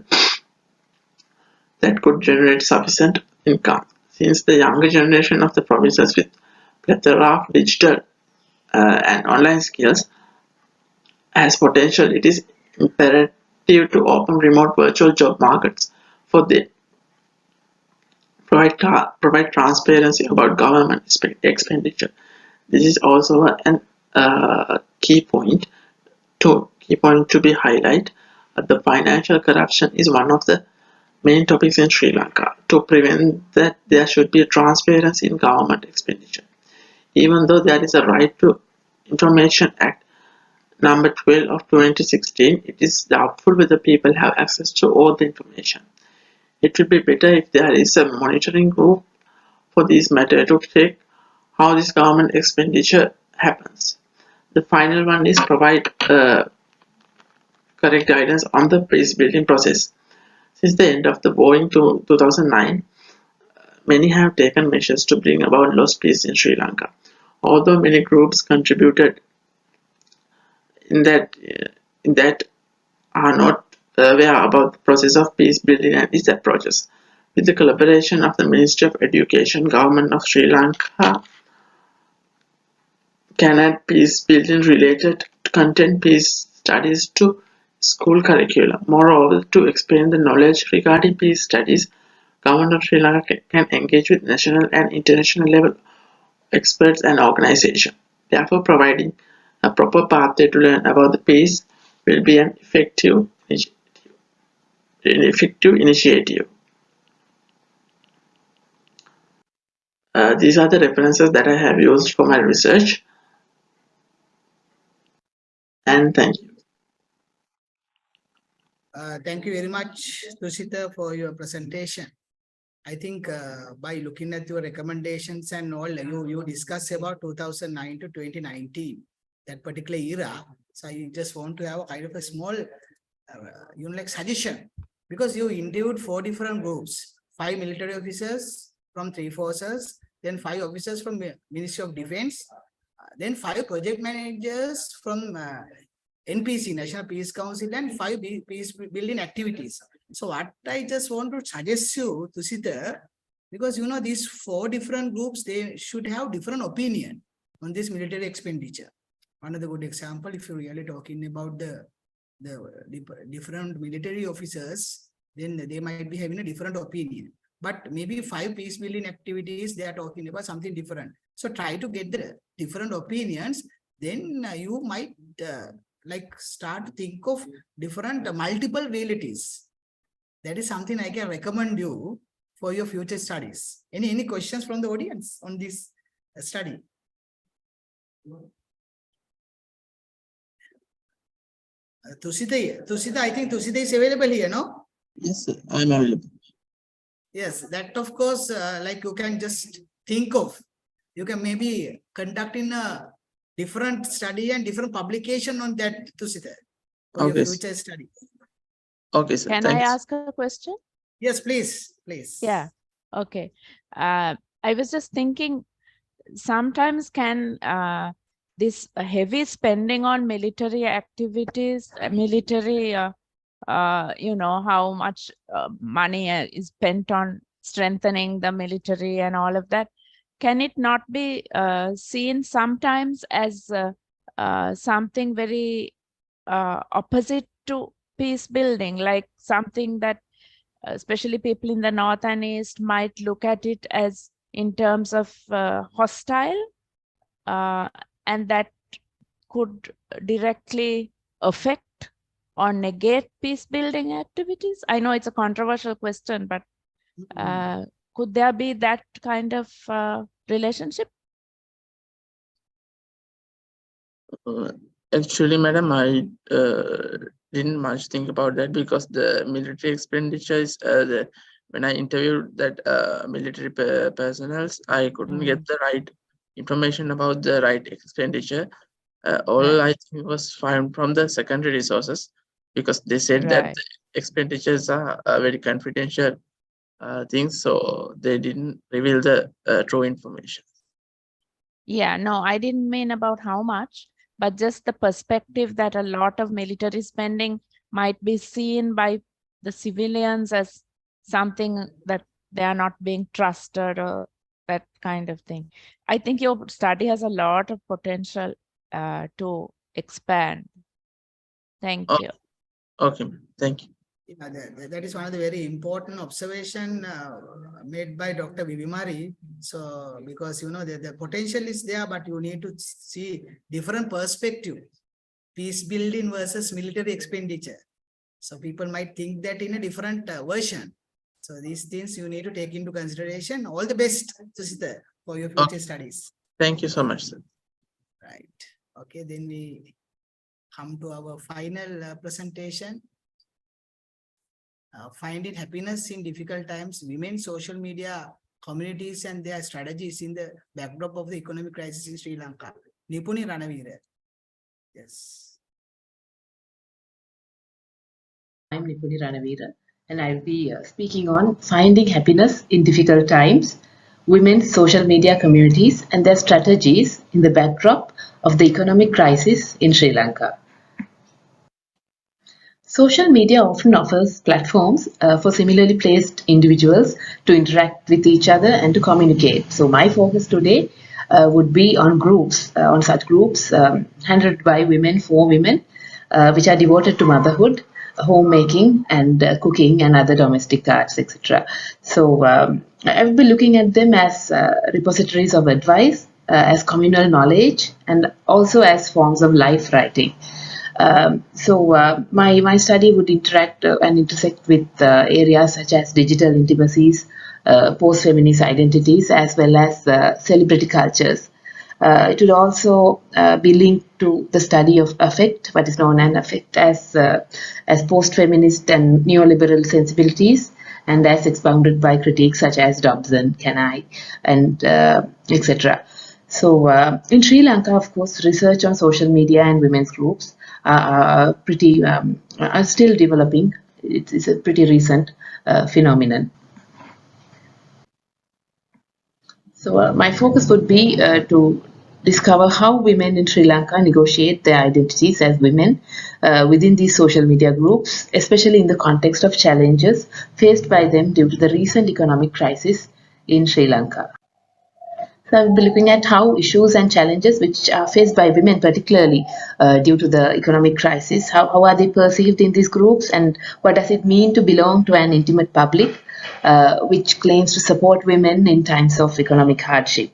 that could generate sufficient income. Since the younger generation of the provinces with plethora of digital and online skills has potential, it is imperative to open remote virtual job markets for them. Provide transparency about government expenditure. This is also a key point to be highlighted. The financial corruption is one of the main topics in Sri Lanka. To prevent that, there should be transparency in government expenditure. Even though there is a Right to Information Act number 12 of 2016, it is doubtful whether people have access to all the information. It would be better if there is a monitoring group for this matter to check how this government expenditure happens. The final one is provide correct guidance on the peace building process. Since the end of the war in 2009, many have taken measures to bring about lost peace in Sri Lanka. Although many groups contributed in that are not aware about the process of peace building and its approaches. With the collaboration of the Ministry of Education, Government of Sri Lanka can add peace building related content peace studies to school curricula. Moreover, to expand the knowledge regarding peace studies, Government of Sri Lanka can engage with national and international level experts and organizations. Therefore, providing a proper pathway to learn about the peace will be an effective initiative. These are the references that I have used for my research, and thank you. Thank you very much, Tusita, for your presentation. I think by looking at your recommendations and all, you discuss about 2009 to 2019, that particular era. So I just want to have a kind of a small, like suggestion, because you interviewed 4 different groups, 5 military officers from 3 forces, then 5 officers from Ministry of Defense, then 5 project managers from NPC, National Peace Council, and 5 peace building activities. So what I just want to suggest you, Tusita, because these 4 different groups, they should have different opinion on this military expenditure. Another good example, if you're really talking about the different military officers, then they might be having a different opinion. But maybe 5 peace building activities, they are talking about something different. So try to get the different opinions, then you might like start to think of different multiple realities. That is something I can recommend you for your future studies. Any questions from the audience on this study? Tusita, I think Tusita is available here, no? Yes, sir, I'm available. Yes, that of course, like you can just think of, you can maybe conduct in a different study and different publication on that, Tusita, for your future study. Okay, sir. Can I ask a question? Yes, please. Yeah. Okay. I was just thinking, sometimes can this heavy spending on military activities, military, how much money is spent on strengthening the military and all of that, can it not be seen sometimes as something very opposite to peace building, like something that especially people in the north and east might look at it as in terms of hostile, and that could directly affect or negate peace building activities? I know it's a controversial question, but could there be that kind of relationship? Actually, madam, I didn't much think about that, because the military expenditure is when I interviewed that military personnel, I couldn't get the right information about the right expenditure. All I think was found from the secondary resources, because they said that the expenditures are very confidential things, so they didn't reveal the true information. Yeah, no, I didn't mean about how much, but just the perspective that a lot of military spending might be seen by the civilians as something that they are not being trusted, or that kind of thing. I think your study has a lot of potential to expand. Thank you. Okay, thank you. Yeah, that is one of the very important observation made by Dr. Vivimari. So, because the potential is there, but you need to see different perspective, peace building versus military expenditure. So people might think that in a different version. So these things you need to take into consideration. All the best, Susita, for your future studies. Thank you so much, sir. Right. Okay, then we come to our final presentation. Finding happiness in difficult times, women, social media communities and their strategies in the backdrop of the economic crisis in Sri Lanka. Nipuni Ranavira. Yes. I'm Nipuni Ranavira, and I'll be speaking on finding happiness in difficult times, women's social media communities and their strategies in the backdrop of the economic crisis in Sri Lanka. Social media often offers platforms for similarly placed individuals to interact with each other and to communicate. So my focus today would be on groups, on such groups handled by women for women, which are devoted to motherhood, homemaking and cooking and other domestic arts, etc. So I will be looking at them as repositories of advice, as communal knowledge, and also as forms of life writing. My study would interact and intersect with areas such as digital intimacies, post-feminist identities, as well as celebrity cultures. It would also be linked to the study of affect, what is known as affect as post-feminist and neoliberal sensibilities, and as expounded by critiques such as Dobson, Kenai, and etc. So in Sri Lanka, of course, research on social media and women's groups are still developing. It's a pretty recent phenomenon. So my focus would be to discover how women in Sri Lanka negotiate their identities as women within these social media groups, especially in the context of challenges faced by them due to the recent economic crisis in Sri Lanka. So I will be looking at how issues and challenges which are faced by women, particularly due to the economic crisis, how are they perceived in these groups, and what does it mean to belong to an intimate public which claims to support women in times of economic hardship.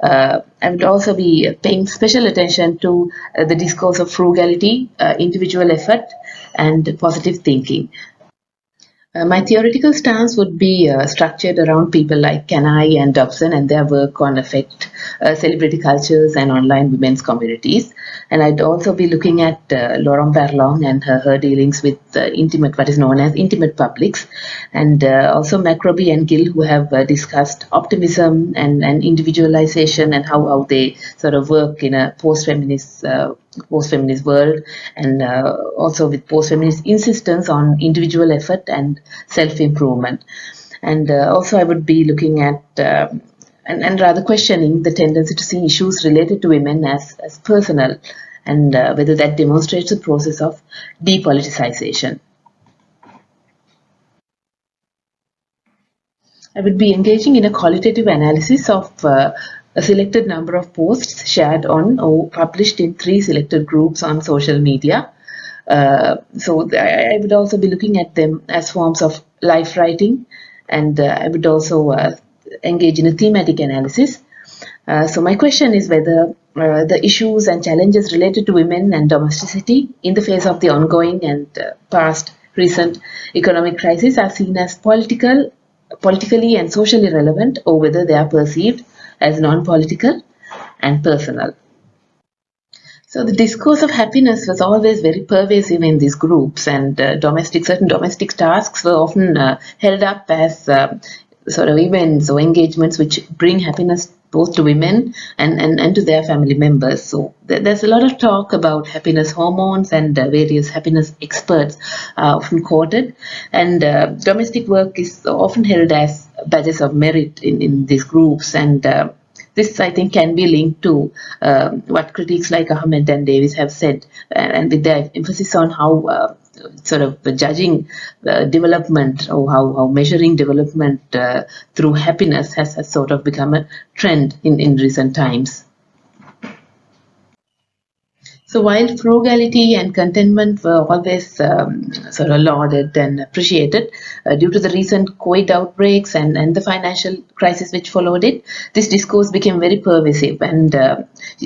I would also be paying special attention to the discourse of frugality, individual effort, and positive thinking. My theoretical stance would be structured around people like Kenai and Dobson and their work on affect, celebrity cultures, and online women's communities. And I'd also be looking at Laurent Perlong and her dealings with what is known as intimate publics, and also Macroby and Gill, who have discussed optimism and individualization and how they sort of work in a post-feminist world, and also with post-feminist insistence on individual effort and self-improvement. And also I would be looking at and rather questioning the tendency to see issues related to women as personal, and whether that demonstrates a process of depoliticization. I would be engaging in a qualitative analysis of a selected number of posts shared on or published in 3 selected groups on social media. So I would also be looking at them as forms of life writing, and I would also engage in a thematic analysis. So my question is whether the issues and challenges related to women and domesticity in the face of the ongoing and past recent economic crisis are seen as politically and socially relevant, or whether they are perceived as non-political and personal. So the discourse of happiness was always very pervasive in these groups, and certain domestic tasks were often held up as sort of events or engagements which bring happiness both to women and to their family members. So there's a lot of talk about happiness hormones, and various happiness experts are often quoted, and domestic work is often held as badges of merit in these groups, and this, I think, can be linked to what critics like Ahmed and Davis have said, and with their emphasis on how sort of judging development, or how measuring development through happiness has sort of become a trend in recent times. So while frugality and contentment were always sort of lauded and appreciated, due to the recent COVID outbreaks and the financial crisis which followed it, this discourse became very pervasive. And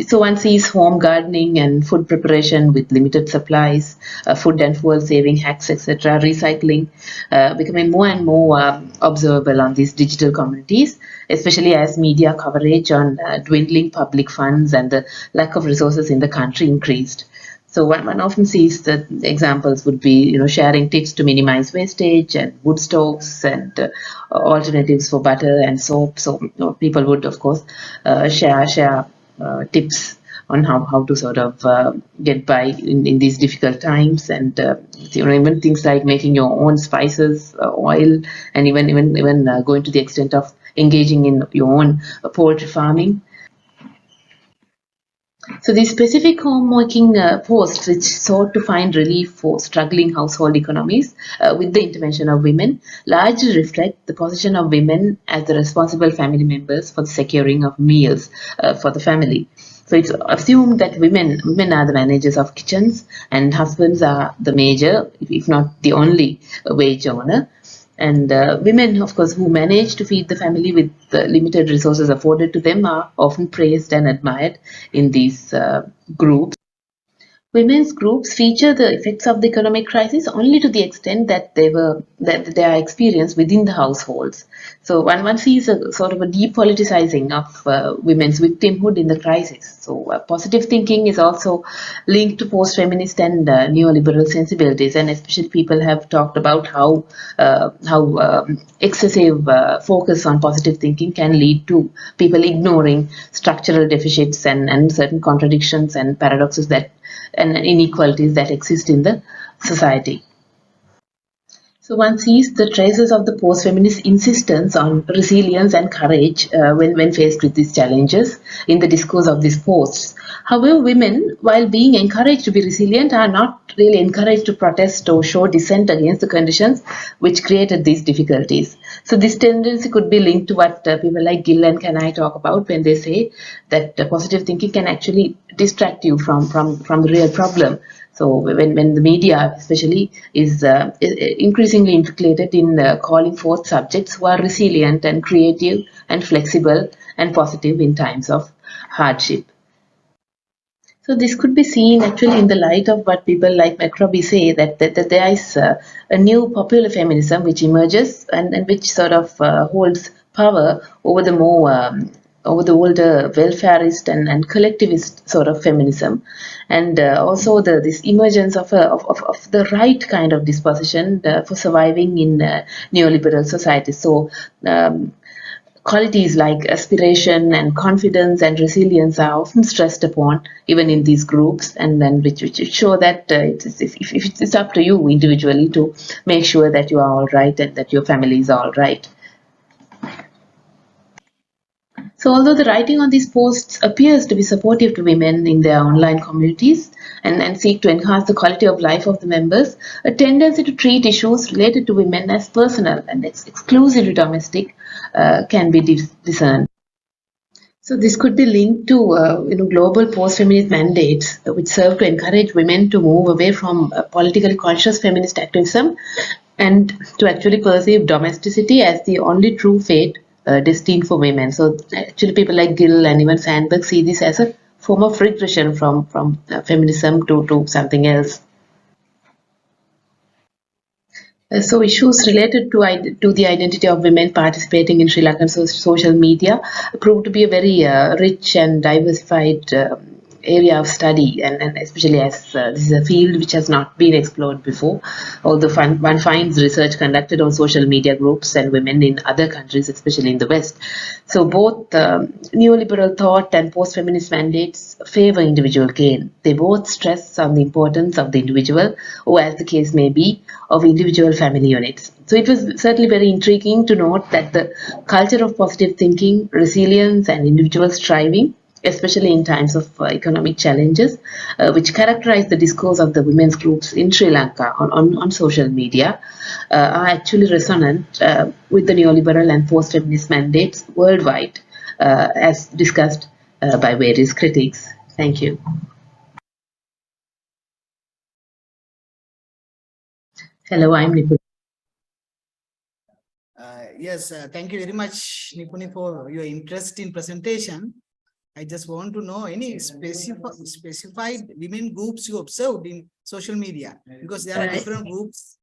so one sees home gardening and food preparation with limited supplies, food and fuel saving hacks, etc., recycling, becoming more and more observable on these digital communities, especially as media coverage on dwindling public funds and the lack of resources in the country increased. So one often sees that examples would be, sharing tips to minimize wastage, and wood stoves, and alternatives for butter and soap. So people would, of course, share tips on how to sort of get by in these difficult times, and even things like making your own spices, oil, and even going to the extent of engaging in your own poultry farming. So these specific homemaking posts, which sought to find relief for struggling household economies with the intervention of women, largely reflect the position of women as the responsible family members for the securing of meals for the family. So it's assumed that women are the managers of kitchens and husbands are the major, if not the only wage earner. And women, of course, who manage to feed the family with the limited resources afforded to them are often praised and admired in these groups. Women's groups feature the effects of the economic crisis only to the extent that they are experienced within the households. So one sees a sort of a depoliticizing of women's victimhood in the crisis. So positive thinking is also linked to post-feminist and neoliberal sensibilities, and especially people have talked about how excessive focus on positive thinking can lead to people ignoring structural deficits and certain contradictions and paradoxes and inequalities that exist in the society. So one sees the traces of the post-feminist insistence on resilience and courage when faced with these challenges in the discourse of these posts. However, women, while being encouraged to be resilient, are not really encouraged to protest or show dissent against the conditions which created these difficulties. So this tendency could be linked to what people like Gill and Kanai talk about when they say that positive thinking can actually distract you from the real problem. So when the media especially is increasingly implicated in calling forth subjects who are resilient and creative and flexible and positive in times of hardship. So this could be seen actually in the light of what people like McRobbie say, that there is a new popular feminism which emerges and which sort of holds power over the more over the older welfarist and collectivist sort of feminism, and also this emergence of the right kind of disposition for surviving in neoliberal society. So qualities like aspiration and confidence and resilience are often stressed upon even in these groups, and then which show that it's up to you individually to make sure that you are all right and that your family is all right. So although the writing on these posts appears to be supportive to women in their online communities and seek to enhance the quality of life of the members, a tendency to treat issues related to women as personal and exclusively domestic can be discerned. So this could be linked to global post-feminist mandates which serve to encourage women to move away from politically conscious feminist activism and to actually perceive domesticity as the only true fate destined for women. So actually people like Gill and even Sandberg see this as a form of regression from feminism to something else. So issues related to the identity of women participating in Sri Lankan social media proved to be a very rich and diversified area of study, and especially as this is a field which has not been explored before, although one finds research conducted on social media groups and women in other countries, especially in the West. So both neoliberal thought and post-feminist mandates favor individual gain. They both stress on the importance of the individual, or as the case may be, of individual family units. So it was certainly very intriguing to note that the culture of positive thinking, resilience and individual striving, especially in times of economic challenges, which characterize the discourse of the women's groups in Sri Lanka on social media, are actually resonant with the neoliberal and post-feminist mandates worldwide, as discussed by various critics. Thank you. Hello, I'm Nipuni. Yes, thank you very much, Nipuni, for your interesting presentation. I just want to know any specified women groups you observed in social media, because there are different groups.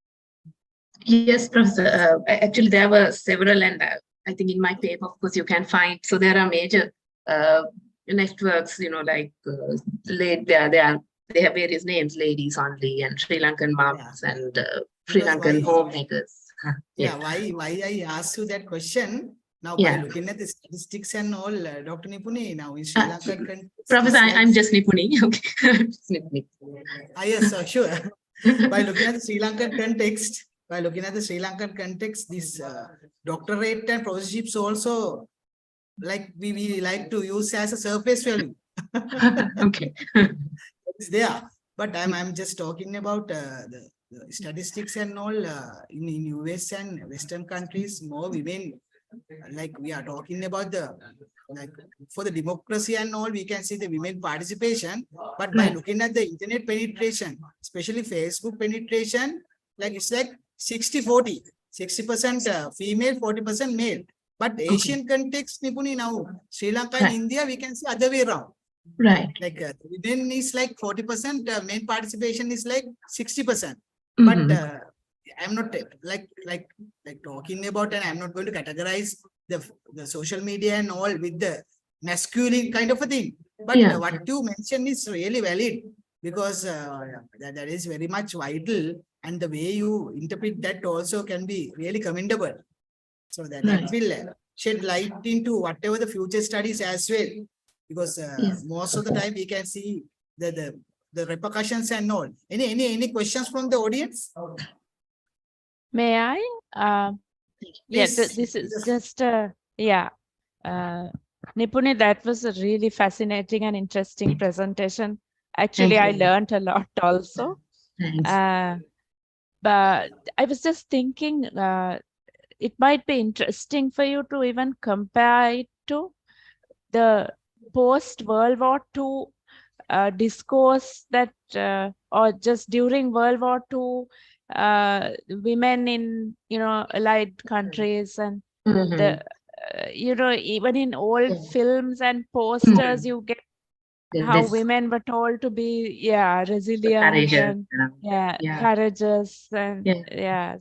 Yes, Professor. Actually, there were several, and I think in my paper, of course, you can find. So there are major networks, like they have various names, ladies only, and Sri Lankan moms, and Sri Lankan homemakers. Yeah, why I asked you that question? Now, by looking at the statistics and all, Dr. Nipuni, now in Sri Lankan country, Professor, I'm just Nipuni. Okay. Yes, sure. By looking at the Sri Lankan context, by looking at the Sri Lankan context, this doctorate and professorships also, like we like to use as a surface value. Okay. It's there, but I'm just talking about the statistics and all in US and Western countries, more women, like we are talking about the, like for the democracy and all, we can see the women participation, but by Right. looking at the internet penetration, especially Facebook penetration, like it's like 60-40, 60% female, 40% male. But Asian context, Nipuni, now Sri Lanka and Right. India, we can see other way around. Right. Like women is like 40%, men participation is like 60%. But Mhm. I'm not like talking about, and I'm not going to categorize the social media and all with the masculine kind of a thing. But Yeah. what you mentioned is really valid, because that is very much vital, and the way you interpret that also can be really commendable. So that Right. will shed light into whatever the future studies as well, because Yes. most of the time we can see the repercussions and all. Any questions from the audience? May I? Yeah, Please. this is just yeah. Nipuni, that was a really fascinating and interesting presentation. Actually, Thank I you. learned a lot also. Thanks. But I was just thinking it might be interesting for you to even compare it to the post World War II discourse that, or just during World War II, women in, allied countries, and the, even in old Yeah. films and posters, Mhm. you get Yeah, how this women were told to be, resilient courageous. and Yeah. courageous, and Yeah.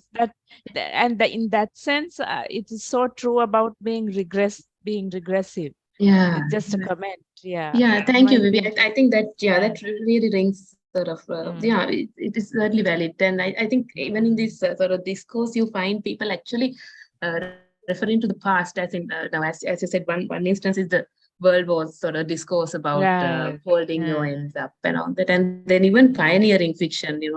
in that sense, it is so true about being regressive. Yeah. It's just a comment. Yeah, Yeah, it thank you, might Vivi. be. I think that, yeah, that really rings sort of, Mm. it is certainly valid. And I think even in this sort of discourse, you find people actually referring to the past, as in, now, as you said, one instance is the World War sort of discourse about Right. holding your Yeah. ends up and all that. And then even pioneering fiction, they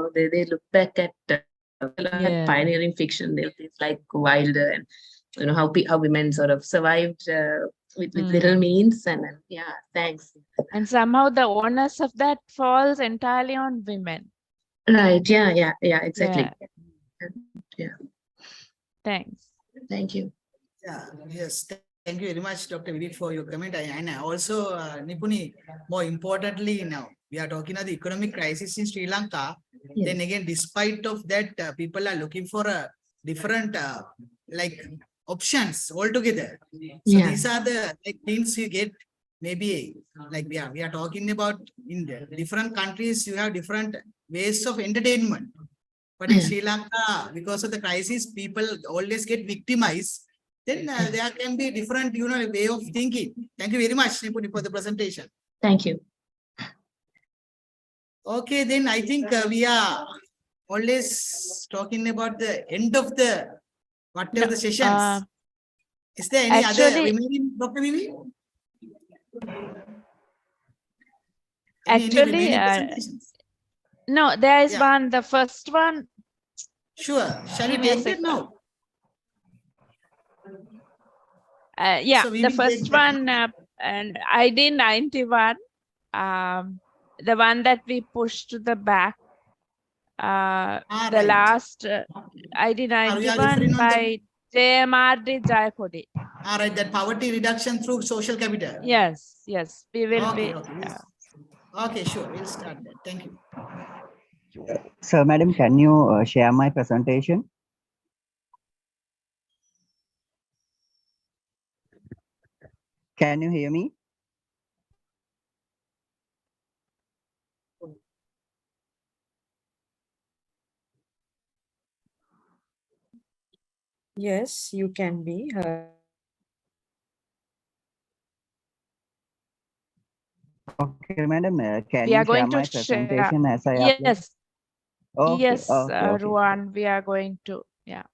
look back at Yeah. pioneering fiction, things like Wilder, and how women sort of survived with little means, and yeah, thanks. And somehow the onus of that falls entirely on women. Right, yeah, exactly. Yeah. Yeah, Thanks. thank you. Yeah, yes. Thank you very much, Dr. Vivek, for your comment. And also, Nipuni, more importantly, now we are talking about the economic crisis in Sri Lanka. Yes. Then again, despite of that, people are looking for a different like options altogether. So Yeah. these are the things you get. Maybe like we are talking about in the different countries, you have different ways of entertainment. But in Yeah. Sri Lanka, because of the crisis, people always get victimized. Then there can be different, way of thinking. Thank you very much, Nipuni, for the presentation. Thank you. Okay, then I think we are always talking about the end of the whatever the sessions. Is there any other actually- remaining, Dr. Vivi? Any Actually, remaining presentations? no, there is Yeah. one. The first one. Sure. Shall we Give me a take that second. now? Yeah, So we the will take first that one, and I did 91. The one that we pushed to the back. The right. last, I did Are we 91 referring on by JMRD Jayakodi. All right, that poverty reduction through social capital. Yes, we will Okay, be. okay. Okay, sure. We'll start that. Thank you. So, madam, can you share my presentation? Can you hear me? Yes, you can be heard. Okay, madam, can We you are share going my to share. presentation as I upload? Yes. Okay, Yes, okay. Ruan, we are going to. Yeah.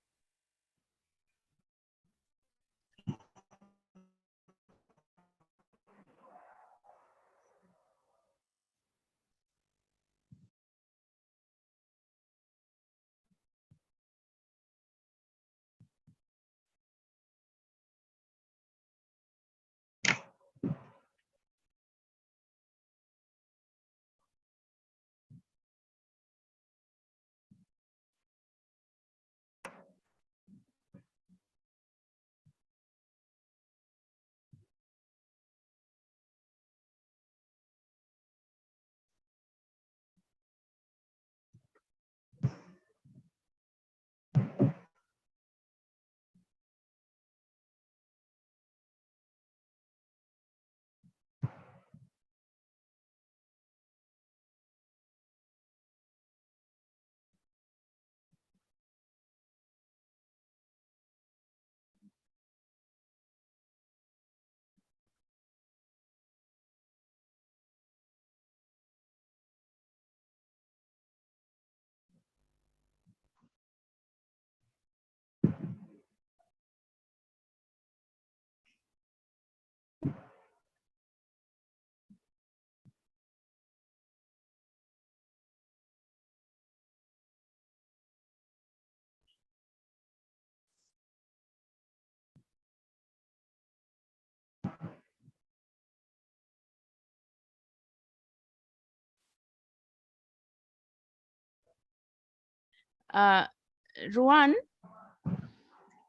Ruan,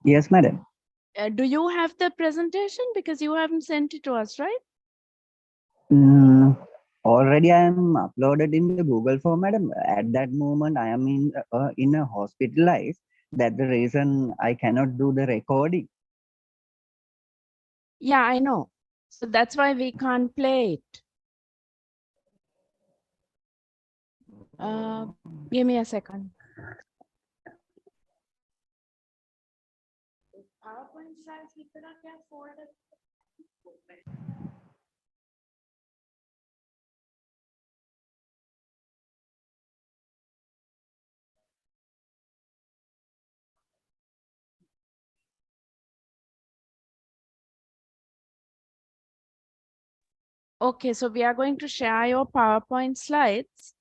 Yes, madam. do you have the presentation? Because you haven't sent it to us, right? Mm, already I am uploaded in the Google form, madam. At that moment, I am in a hospitalized. That's the reason I cannot do the recording. Yeah, I know. So that's why we can't play it. Give me a second. PowerPoint slides कितना क्या folder? Okay, so we are going to share your PowerPoint slides.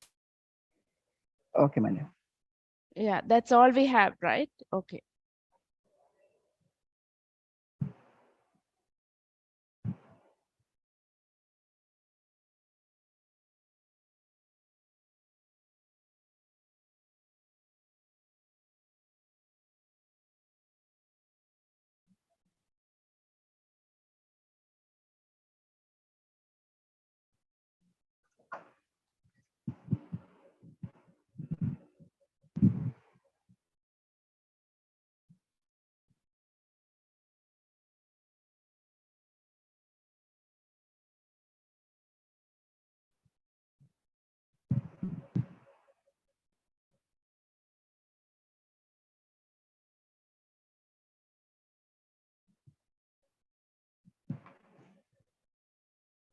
Okay, madam. Yeah, that's all we have, right? Okay.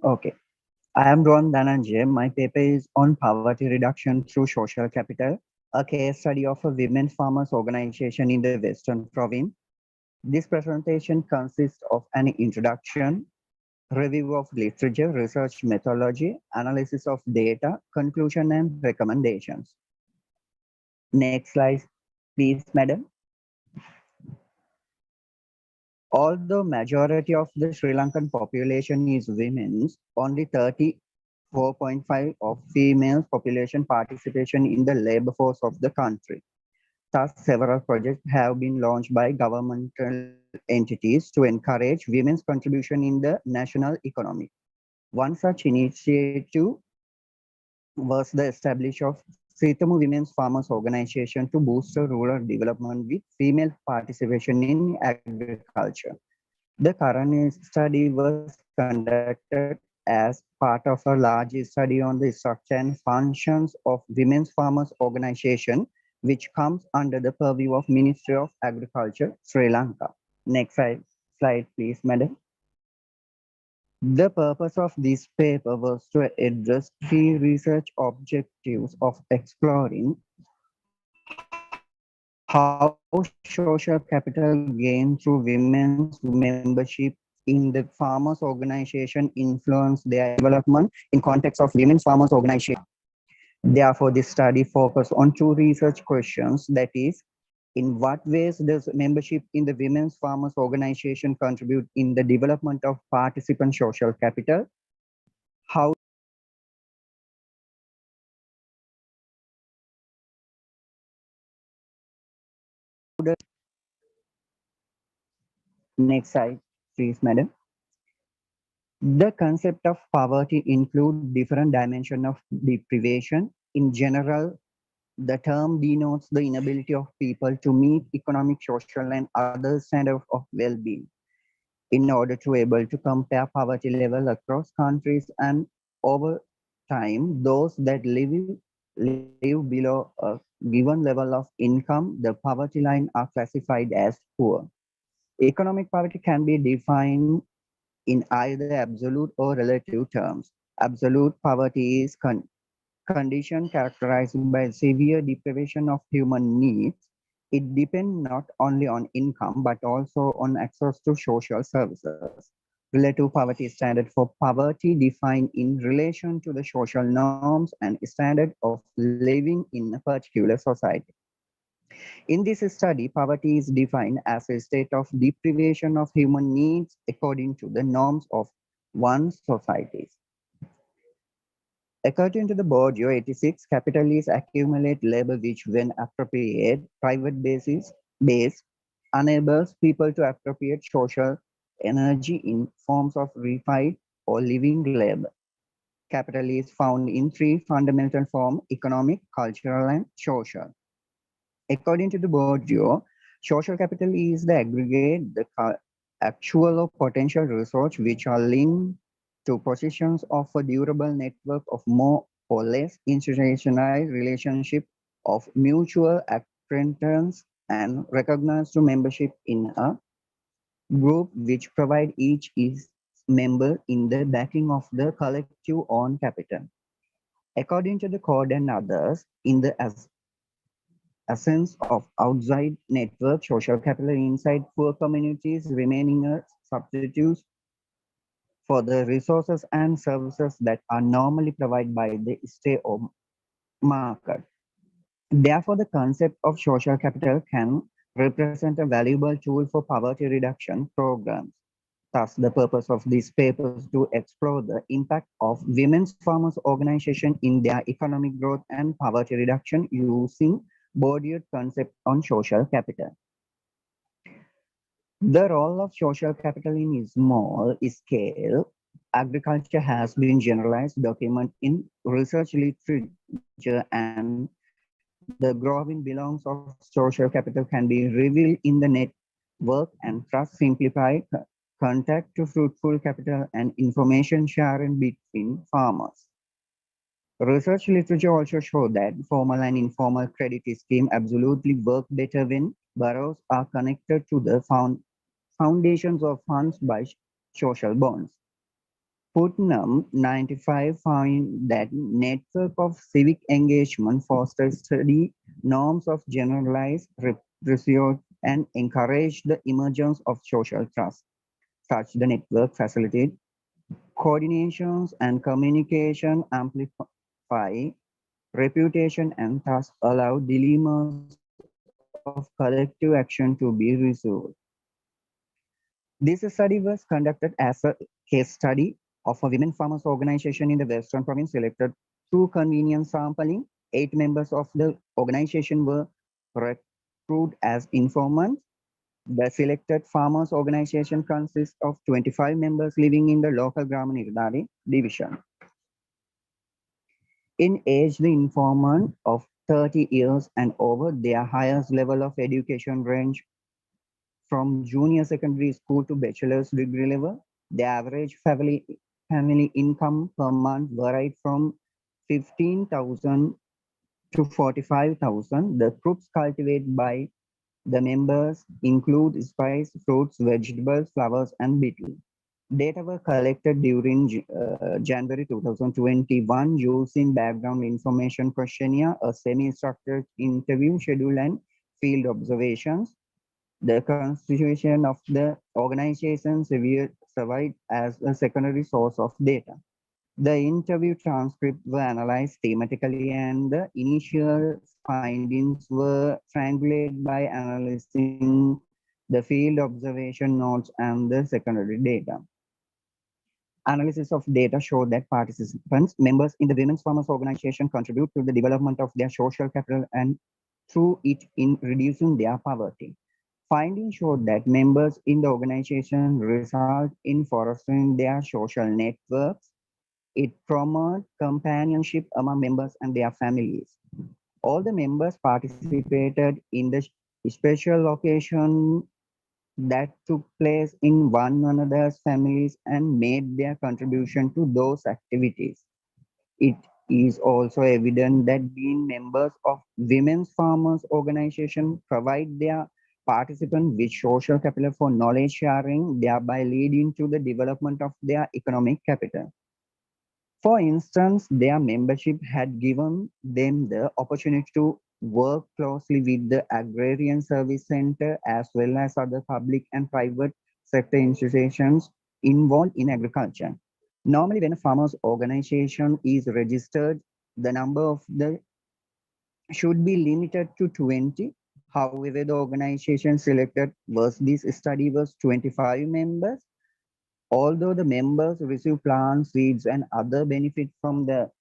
Okay. I am Ron Dhananjay. My paper is on poverty reduction through social capital, a case study of a women farmers organization in the Western province. This presentation consists of an introduction, review of literature, research methodology, analysis of data, conclusion and recommendations. Next slide, please, madam. Although majority of the Sri Lankan population is women, only 34.5 of female population participation in the labor force of the country. Thus, several projects have been launched by governmental entities to encourage women's contribution in the national economy. One such initiative was the establishment of Sitamu Women's Farmers Organization to boost rural development with female participation in agriculture. The current study was conducted as part of a large study on the structure and functions of Women's Farmers Organization, which comes under the purview of Ministry of Agriculture, Sri Lanka. Next slide please, madam. The purpose of this paper was to address key research objectives of exploring how social capital gained through women's membership in the farmers organization influence their development in context of women's farmers organization. Therefore, this study focused on two research questions, that is, in what ways does membership in the women's farmers organization contribute in the development of participant social capital? How does next slide, please, madam. The concept of poverty includes different dimensions of deprivation. In general, the term denotes the inability of people to meet economic, social, and other standards of well-being. In order to able to compare poverty level across countries and over time, those that live below a given level of income, the poverty line, are classified as poor. Economic poverty can be defined in either absolute or relative terms. Absolute poverty is condition characterized by severe deprivation of human needs. It depends not only on income but also on access to social services. Relative poverty is standard for poverty defined in relation to the social norms and standard of living in a particular society. In this study, poverty is defined as a state of deprivation of human needs according to the norms of one's societies. According to the Bourdieu 86, capitalists accumulate labor which, when appropriate, private base enables people to appropriate social energy in forms of refined or living labor. Capital is found in three fundamental forms: economic, cultural, and social. According to the Bourdieu, social capital is the aggregate, the actual or potential resources which are linked to positions of a durable network of more or less institutionalized relationship of mutual acquaintance and recognized to membership in a group which provide each is member in the backing of the collective own capital. According to the code and others, in the essence of outside network, social capital inside poor communities remaining a substitute for the resources and services that are normally provided by the state or market. Therefore, the concept of social capital can represent a valuable tool for poverty reduction programs. Thus, the purpose of this paper is to explore the impact of women's farmers organization in their economic growth and poverty reduction using Bourdieu's concept on social capital. The role of social capital in small scale agriculture has been generalized document in research literature, and the growing belongs of social capital can be revealed in the network and trust simplify contact to fruitful capital and information sharing between farmers. Research literature also shows that formal and informal credit scheme absolutely work better when borrowers are connected to the foundations of funds by social bonds. Putnam 95 found that network of civic engagement fosters steady norms of generalized pursuit and encourage the emergence of social trust. Such the network facilitate coordinations and communication, amplify reputation, and thus allow dilemmas of collective action to be resolved. This study was conducted as a case study of a women farmers organization in the Western province selected through convenience sampling. 8 members of the organization were recruited as informants. The selected farmers organization consists of 25 members living in the local Grama Nirdhari division. In age, the informant of 30 years and over, their highest level of education range from junior secondary school to bachelor's degree level. The average family income per month varied from 15,000 to 45,000. The crops cultivated by the members include spice, fruits, vegetables, flowers, and betel. Data were collected during January 2021 using background information questionnaire, a semi-structured interview schedule, and field observations. The constitution of the organization survived as a secondary source of data. The interview transcripts were analyzed thematically, and the initial findings were triangulated by analyzing the field observation notes and the secondary data. Analysis of data showed that participants, members in the Women's Farmers Organization, contribute to the development of their social capital and through it in reducing their poverty. Findings showed that members in the organization result in fostering their social networks. It promotes companionship among members and their families. All the members participated in the special occasion that took place in one another's families and made their contribution to those activities. It is also evident that being members of women's farmers organization provide their participants with social capital for knowledge sharing, thereby leading to the development of their economic capital. For instance, their membership had given them the opportunity to work closely with the Agrarian Service Center as well as other public and private sector institutions involved in agriculture. Normally, when a farmers organization is registered, the number of the should be limited to 20. However, the organization selected was this study was 25 members. Although the members receive plants, seeds, and other benefits from the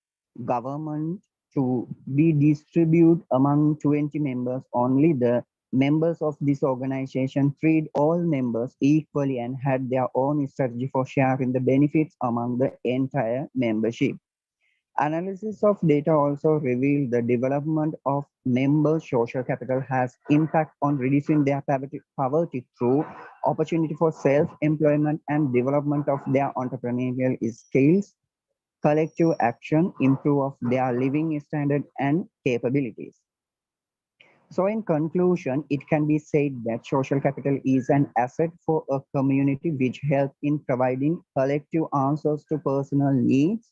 government to be distributed among 20 members. Only the members of this organization treat all members equally and had their own strategy for sharing the benefits among the entire membership. Analysis of data also revealed the development of members' social capital has impact on reducing their poverty through opportunity for self-employment and development of their entrepreneurial skills, collective action, improve of their living standard and capabilities. So in conclusion, it can be said that social capital is an asset for a community which helps in providing collective answers to personal needs.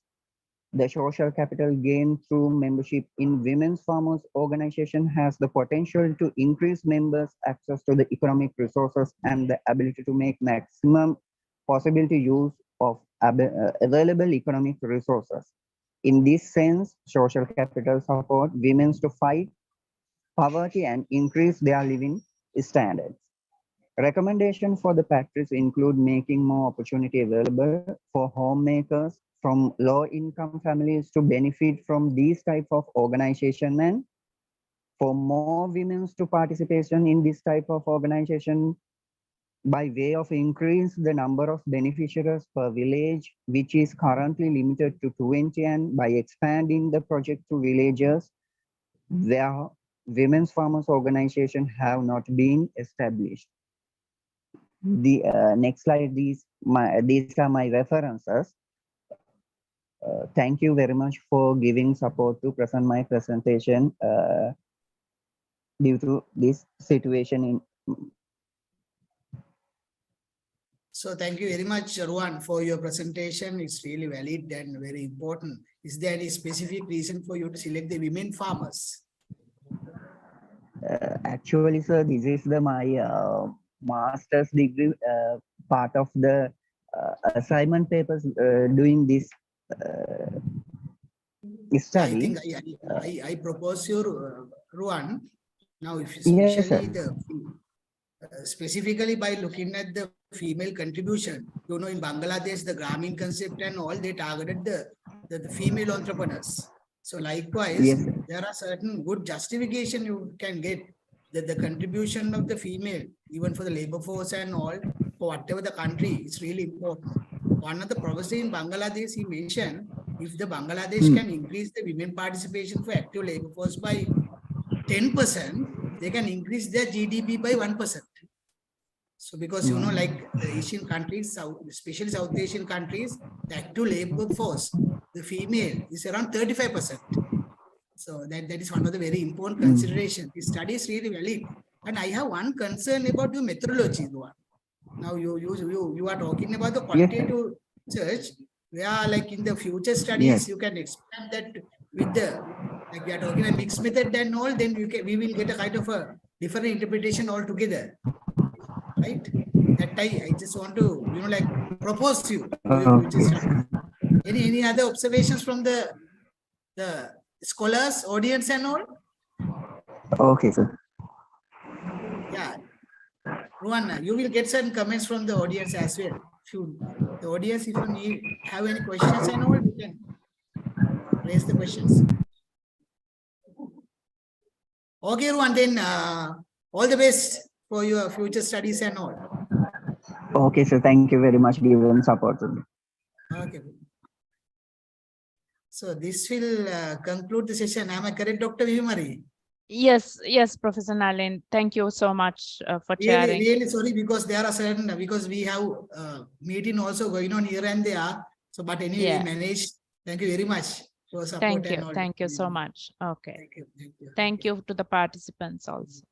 The social capital gained through membership in women's farmers organization has the potential to increase members' access to the economic resources and the ability to make maximum possibility use of available economic resources. In this sense, social capital support women to fight poverty and increase their living standards. Recommendation for the practice include making more opportunity available for homemakers from low-income families to benefit from these type of organization, and for more women to participation in this type of organization by way of increase the number of beneficiaries per village, which is currently limited to 20, and by expanding the project to villages where women's farmers organization have not been established. The next slide, these are my references. Thank you very much for giving support to present my presentation due to this situation in. So thank you very much, Ruan, for your presentation. It's really valid and very important. Is there any specific reason for you to select the women farmers? Actually, sir, this is my master's degree part of the assignment papers doing this study. I think I propose you, Ruan. Now, if Yes, especially specifically by looking at the female contribution, you know, in Bangladesh, the Grameen concept and all, they targeted the female entrepreneurs. So likewise, yes, there are certain good justification you can get that the contribution of the female, even for the labor force and all, for whatever the country, is really important. One of the professors in Bangladesh, he mentioned, if the Bangladesh can increase the women participation for active labor force by 10%, they can increase their GDP by 1%. So because, you know, like the Asian countries, especially South Asian countries, the active labor force, the female is around 35%. So that is one of the very important considerations. The study is really valid. And I have one concern about your methodology, Luan. Now you are talking about the qualitative research, where like in the future studies, you can expand that with the, like we are talking a mixed method and all, then we will get a kind of a different interpretation altogether. Right? That I just want to, you know, like propose to you for your future study. Any other observations from the scholars, audience and all? Okay, sir. Yeah. Ruan, you will get some comments from the audience as well. The audience, if you have any questions and all, you can raise the questions. Okay, Ruan, then all the best for your future studies and all. Okay, sir. Thank you very much giving support to me. Okay. So this will conclude the session. Am I correct, Dr. Vimari? Yes, Professor Nalin. Thank you so much for sharing. Really sorry, because there are certain, because we have meeting also going on here and there. So, but anyway, we managed. Thank you very much for support and all. Thank you so much. Okay. Thank you. Thank you to the participants also.